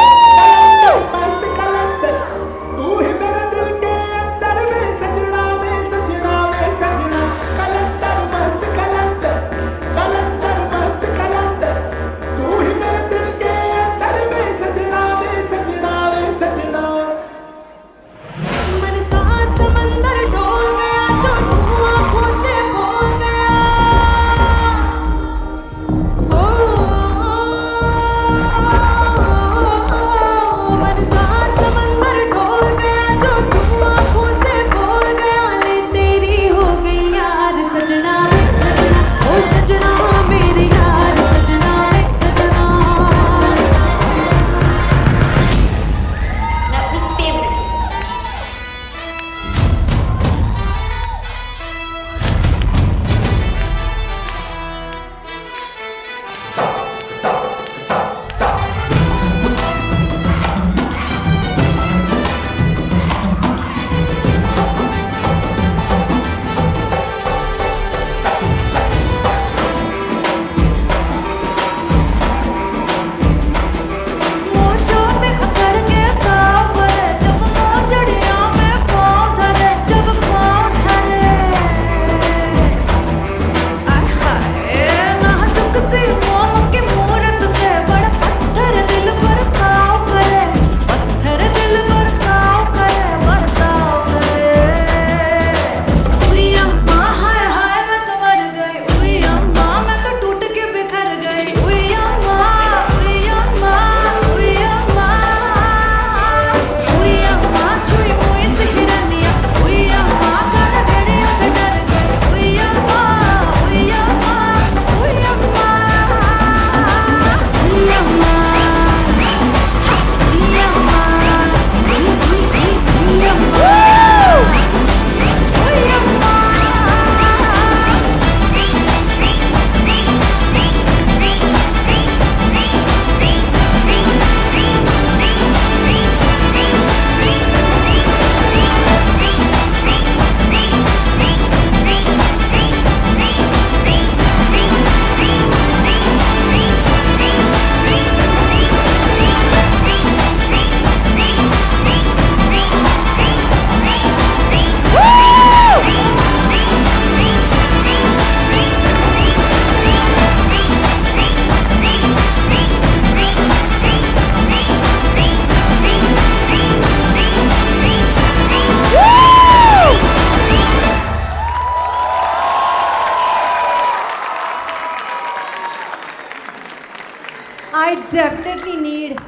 I definitely need,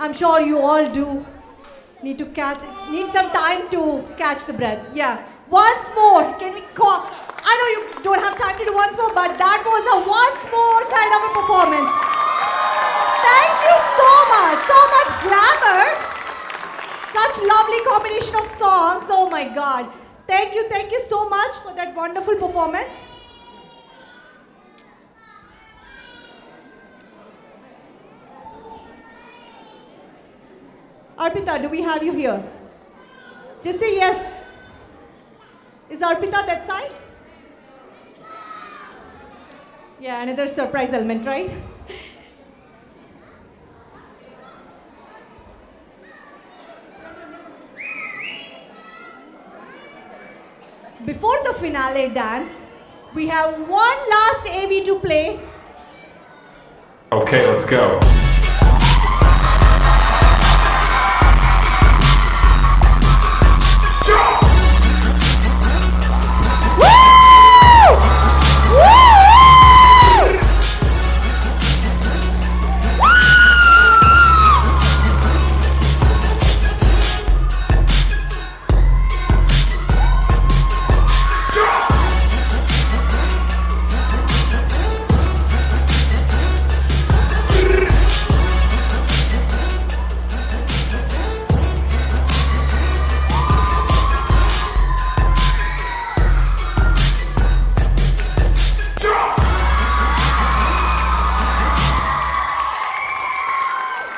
I'm sure you all do, need some time to catch the breath. Yeah. Once more, can we call? I know you don't have time to do once more, but that was a once more kind of a performance. Thank you so much glamour. Such lovely combination of songs. Oh my God. Thank you so much for that wonderful performance. Arpita, do we have you here? Just say yes. Is Arpita that side? Yeah, another surprise element, right? Before the finale dance, we have one last AV to play. Okay, let's go.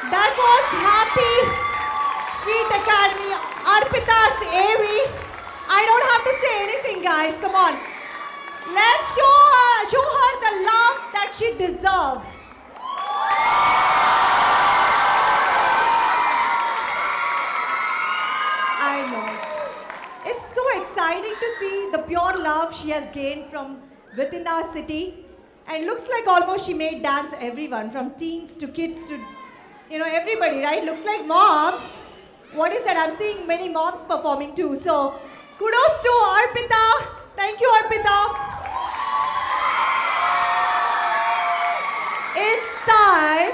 That was Happy Feet Academy, Arpita's AV. I don't have to say anything, guys. Come on. Let's show her the love that she deserves. I know. It's so exciting to see the pure love she has gained from within our city. And looks like almost she made dance everyone, from teens to kids to everybody, right? Looks like moms. What is that? I'm seeing many moms performing too. So, kudos to Arpita. Thank you, Arpita. It's time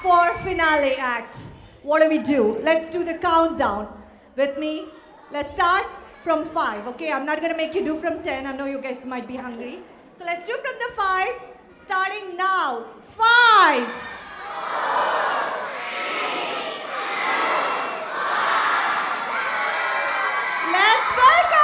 for finale act. What do? Let's do the countdown with me. Let's start from 5. Okay, I'm not gonna make you do from 10. I know you guys might be hungry. So let's do from the 5, starting now. 5. Let's welcome!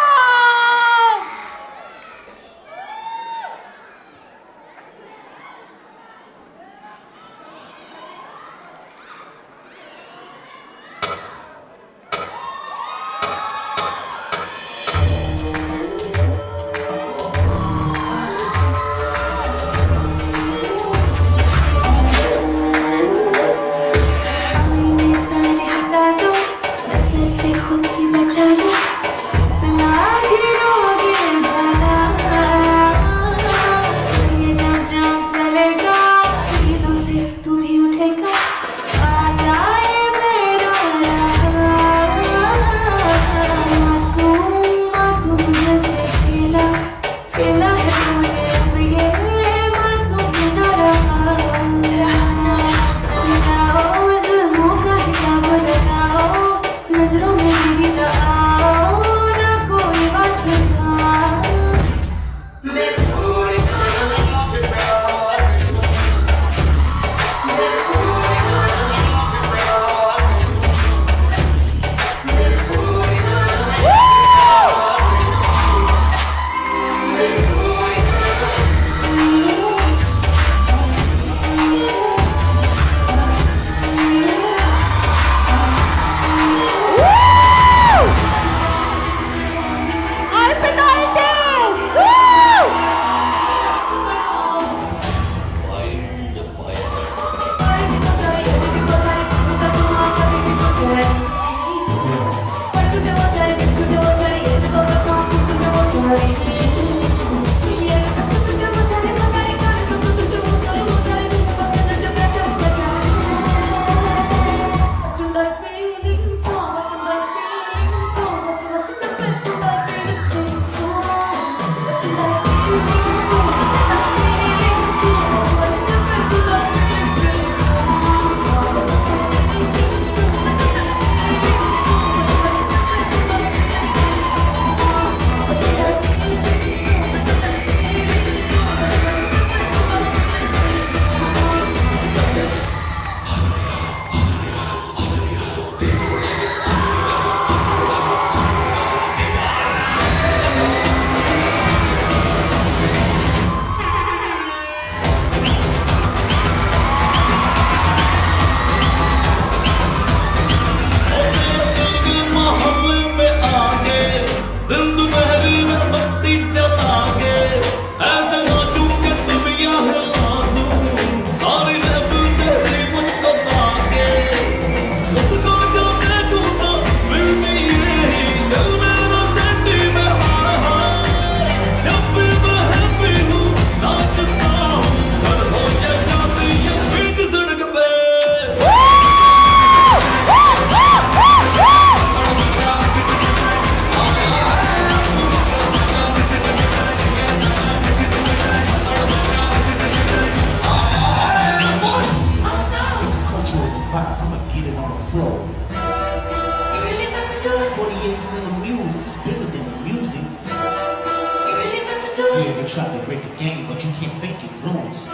but you can't fake influence.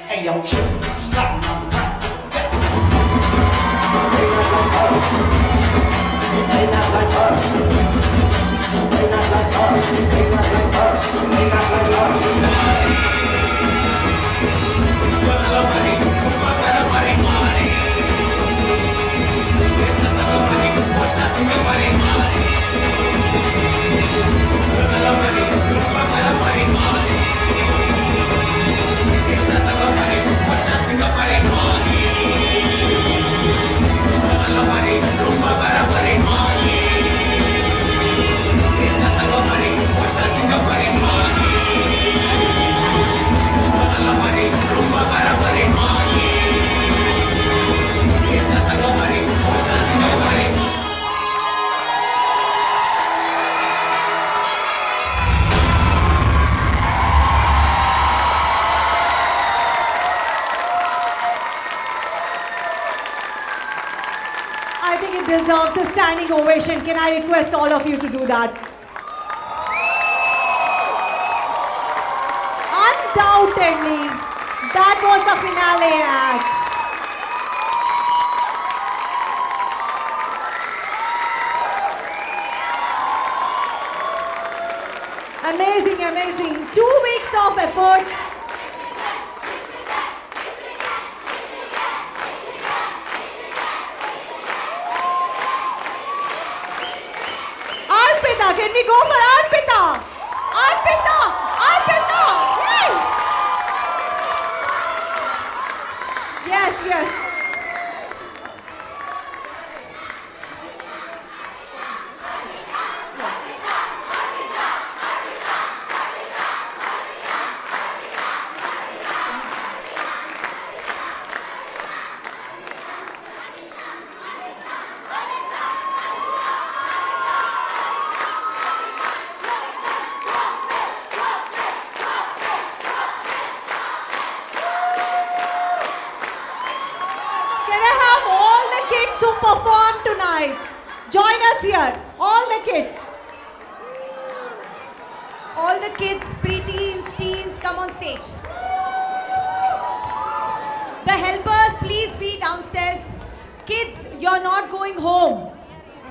Hey, yo, chill, stop. They not like us. They not like us. They not like us. They not like us. I think it deserves a standing ovation. Can I request all of you to do that? Undoubtedly, that was the finale act. Amazing, amazing. 2 weeks of efforts. Arpita, can we go for Arpita? Arpita! Arpita! Yay! Yes, yes. Can I have all the kids who perform tonight? Join us here. All the kids. All the kids, preteens, teens, come on stage. The helpers, please be downstairs. Kids, you're not going home.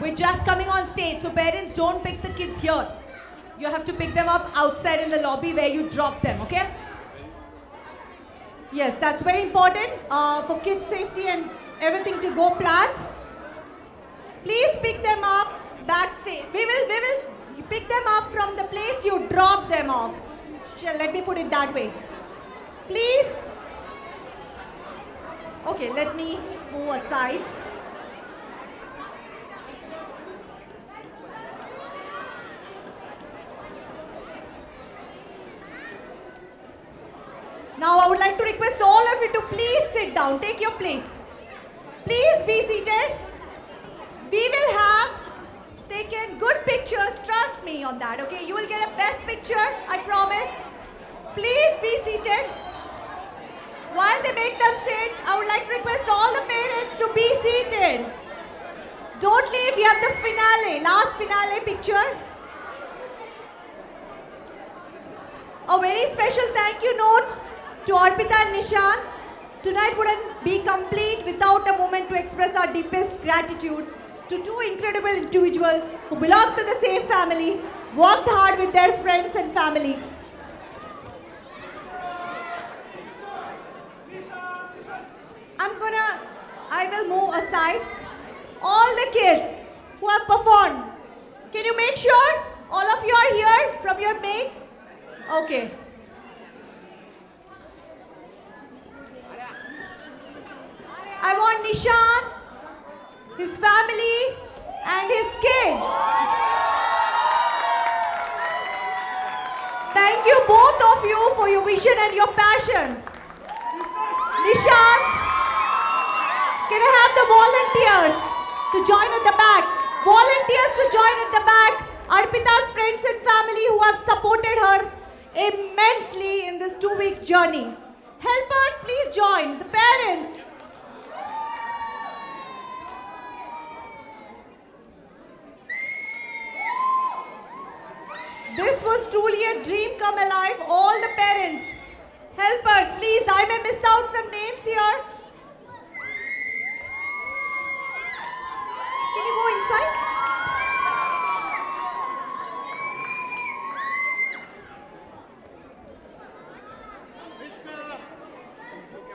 We're just coming on stage, so parents don't pick the kids here. You have to pick them up outside in the lobby where you drop them, okay? Yes, that's very important for kids' safety and everything to go planned. Please pick them up backstage. We will pick them up from the place you drop them off. Let me put it that way. Please. Okay, let me move aside. Now I would like to request all of you to please sit down. Take your place. Please be seated. We will have taken good pictures. Trust me on that, okay? You will get a best picture, I promise. Please be seated. While they make them sit, I would like to request all the parents to be seated. Don't leave. We have the finale, last finale picture. A very special thank you note to Arpita and Nishan. Tonight wouldn't be complete without a moment to express our deepest gratitude to two incredible individuals who belong to the same family, worked hard with their friends and family. I will move aside. All the kids who have performed, can you make sure all of you are here from your mates? Okay. I want Nishan, his family, and his kid. Thank you both of you for your vision and your passion. Nishan, can I have the volunteers to join at the back? Volunteers to join at the back. Arpita's friends and family who have supported her immensely in this 2 weeks journey. Helpers, please join. The parents. This would was truly a dream come alive. All the parents, helpers, please, I may miss out some names here. Can you go inside?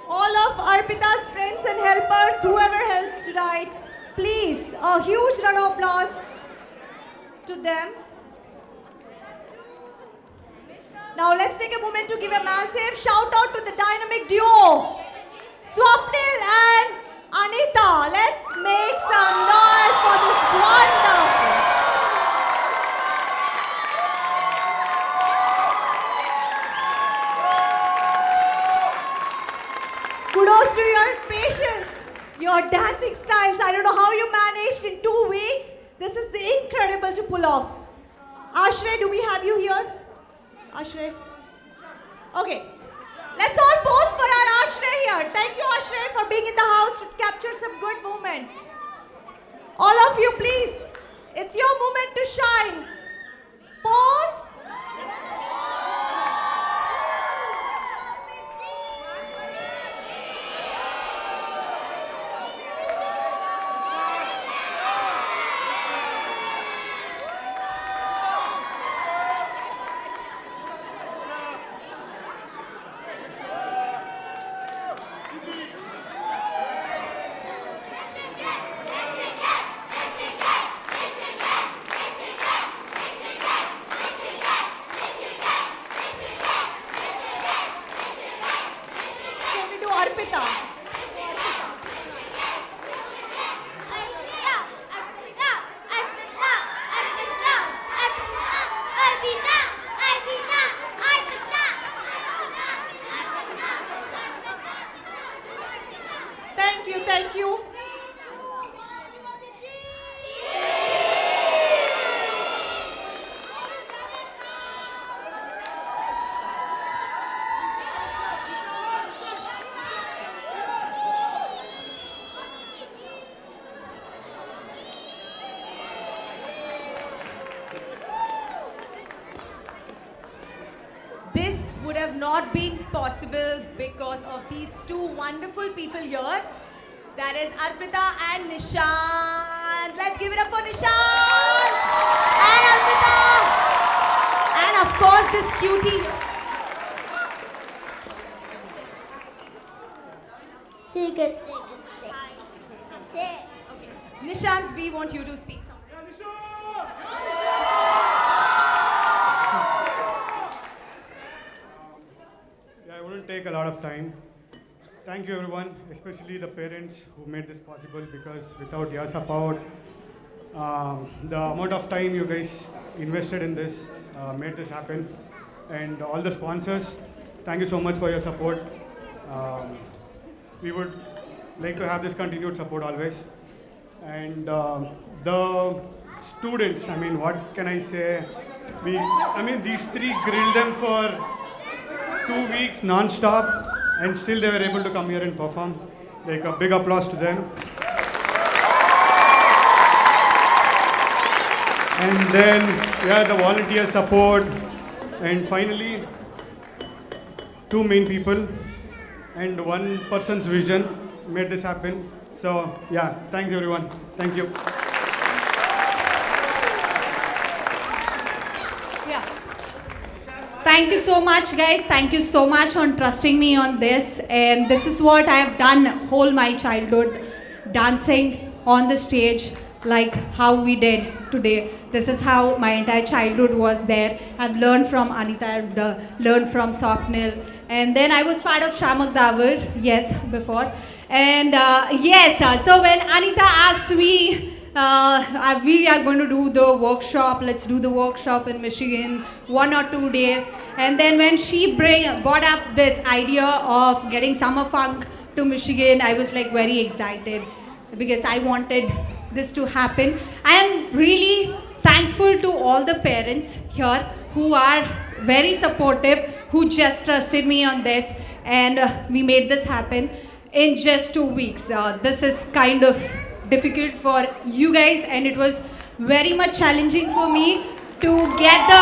All of Arpita's friends and helpers, whoever helped tonight, please, a huge round of applause to them. Now let's take a moment to give a massive shout out to the dynamic duo, Swapnil and Anita. Let's make some noise for this wonderful. Kudos to your patience, your dancing styles. I don't know how you managed in 2 weeks. This is incredible to pull off. Ashray, do we have you here? Ashray? Okay. Let's all pose for our Ashray here. Thank you, Ashray, for being in the house to capture some good moments. All of you, please. It's your moment to shine. Pose. Can we do Arpita? Thank you, thank you. This would have not been possible because of these two wonderful people here. That is Arpita and Nishant. Let's give it up for Nishant and Arpita. And of course this cutie. Nishant, we want you to speak something. Yeah, I wouldn't take a lot of time. Thank you everyone, especially the parents who made this possible, because without your support, the amount of time you guys invested in this made this happen. And all the sponsors, thank you so much for your support. We would like to have this continued support always. And the students, I mean, what can I say? These three grilled them for 2 weeks non-stop, and still they were able to come here and perform. Like, a big applause to them. And then, yeah, the volunteer support. And finally, two main people and one person's vision made this happen. So, yeah, thanks everyone. Thank you. Yeah. Thank you so much, guys. Thank you so much on trusting me on this. And this is what I have done whole my childhood, dancing on the stage like how we did today. This is how my entire childhood was there. I've learned from Anita, I've learned from Swapnil. And then I was part of Shamak Davar, yes, before. And so when Anita asked me, we are going to do the workshop, let's do the workshop in Michigan, 1 or 2 days. And then when she brought up this idea of getting Summer Funk to Michigan, I was like very excited because I wanted this to happen. I am really thankful to all the parents here who are very supportive, who just trusted me on this, and we made this happen in just 2 weeks. This is kind of difficult for you guys, and it was very much challenging for me. to get the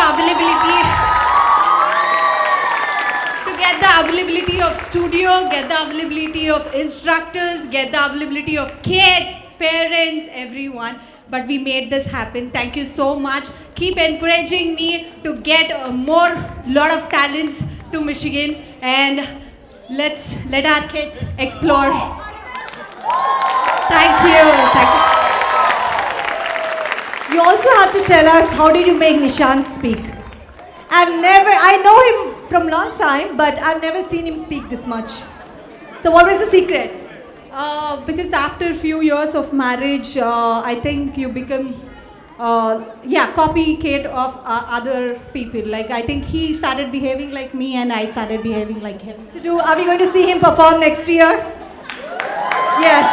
availability of studio, get the availability of instructors, get the availability of kids, parents, everyone. But we made this happen. Thank you so much. Keep encouraging me to get lot of talents to Michigan, and let our kids explore. Thank you. Thank you. You also have to tell us, how did you make Nishant speak? I know him from long time, but I've never seen him speak this much. So what was the secret? Because after a few years of marriage, I think you become, copycat of other people. Like, I think he started behaving like me and I started behaving like him. So are we going to see him perform next year? Yes.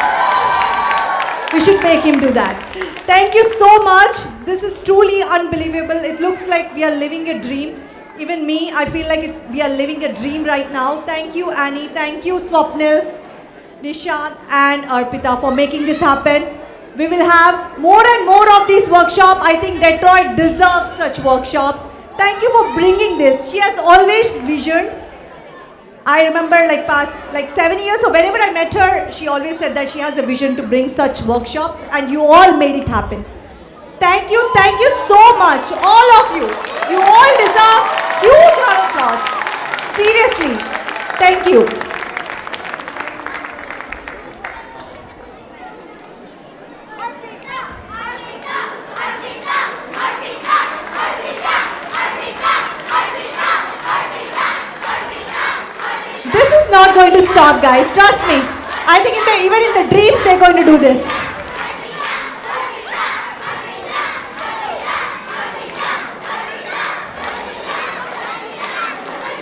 We should make him do that. Thank you so much. This is truly unbelievable. It looks like we are living a dream. Even me, I feel like we are living a dream right now. Thank you, Annie. Thank you, Swapnil, Nishant, and Arpita for making this happen. We will have more and more of these workshops. I think Detroit deserves such workshops. Thank you for bringing this. She has always visioned. I remember past 7 years, so whenever I met her, she always said that she has a vision to bring such workshops, and you all made it happen. Thank you so much, all of you. You all deserve huge round of applause. Seriously, thank you. This is not going to stop, guys. Trust me. I think even in the dreams, they're going to do this.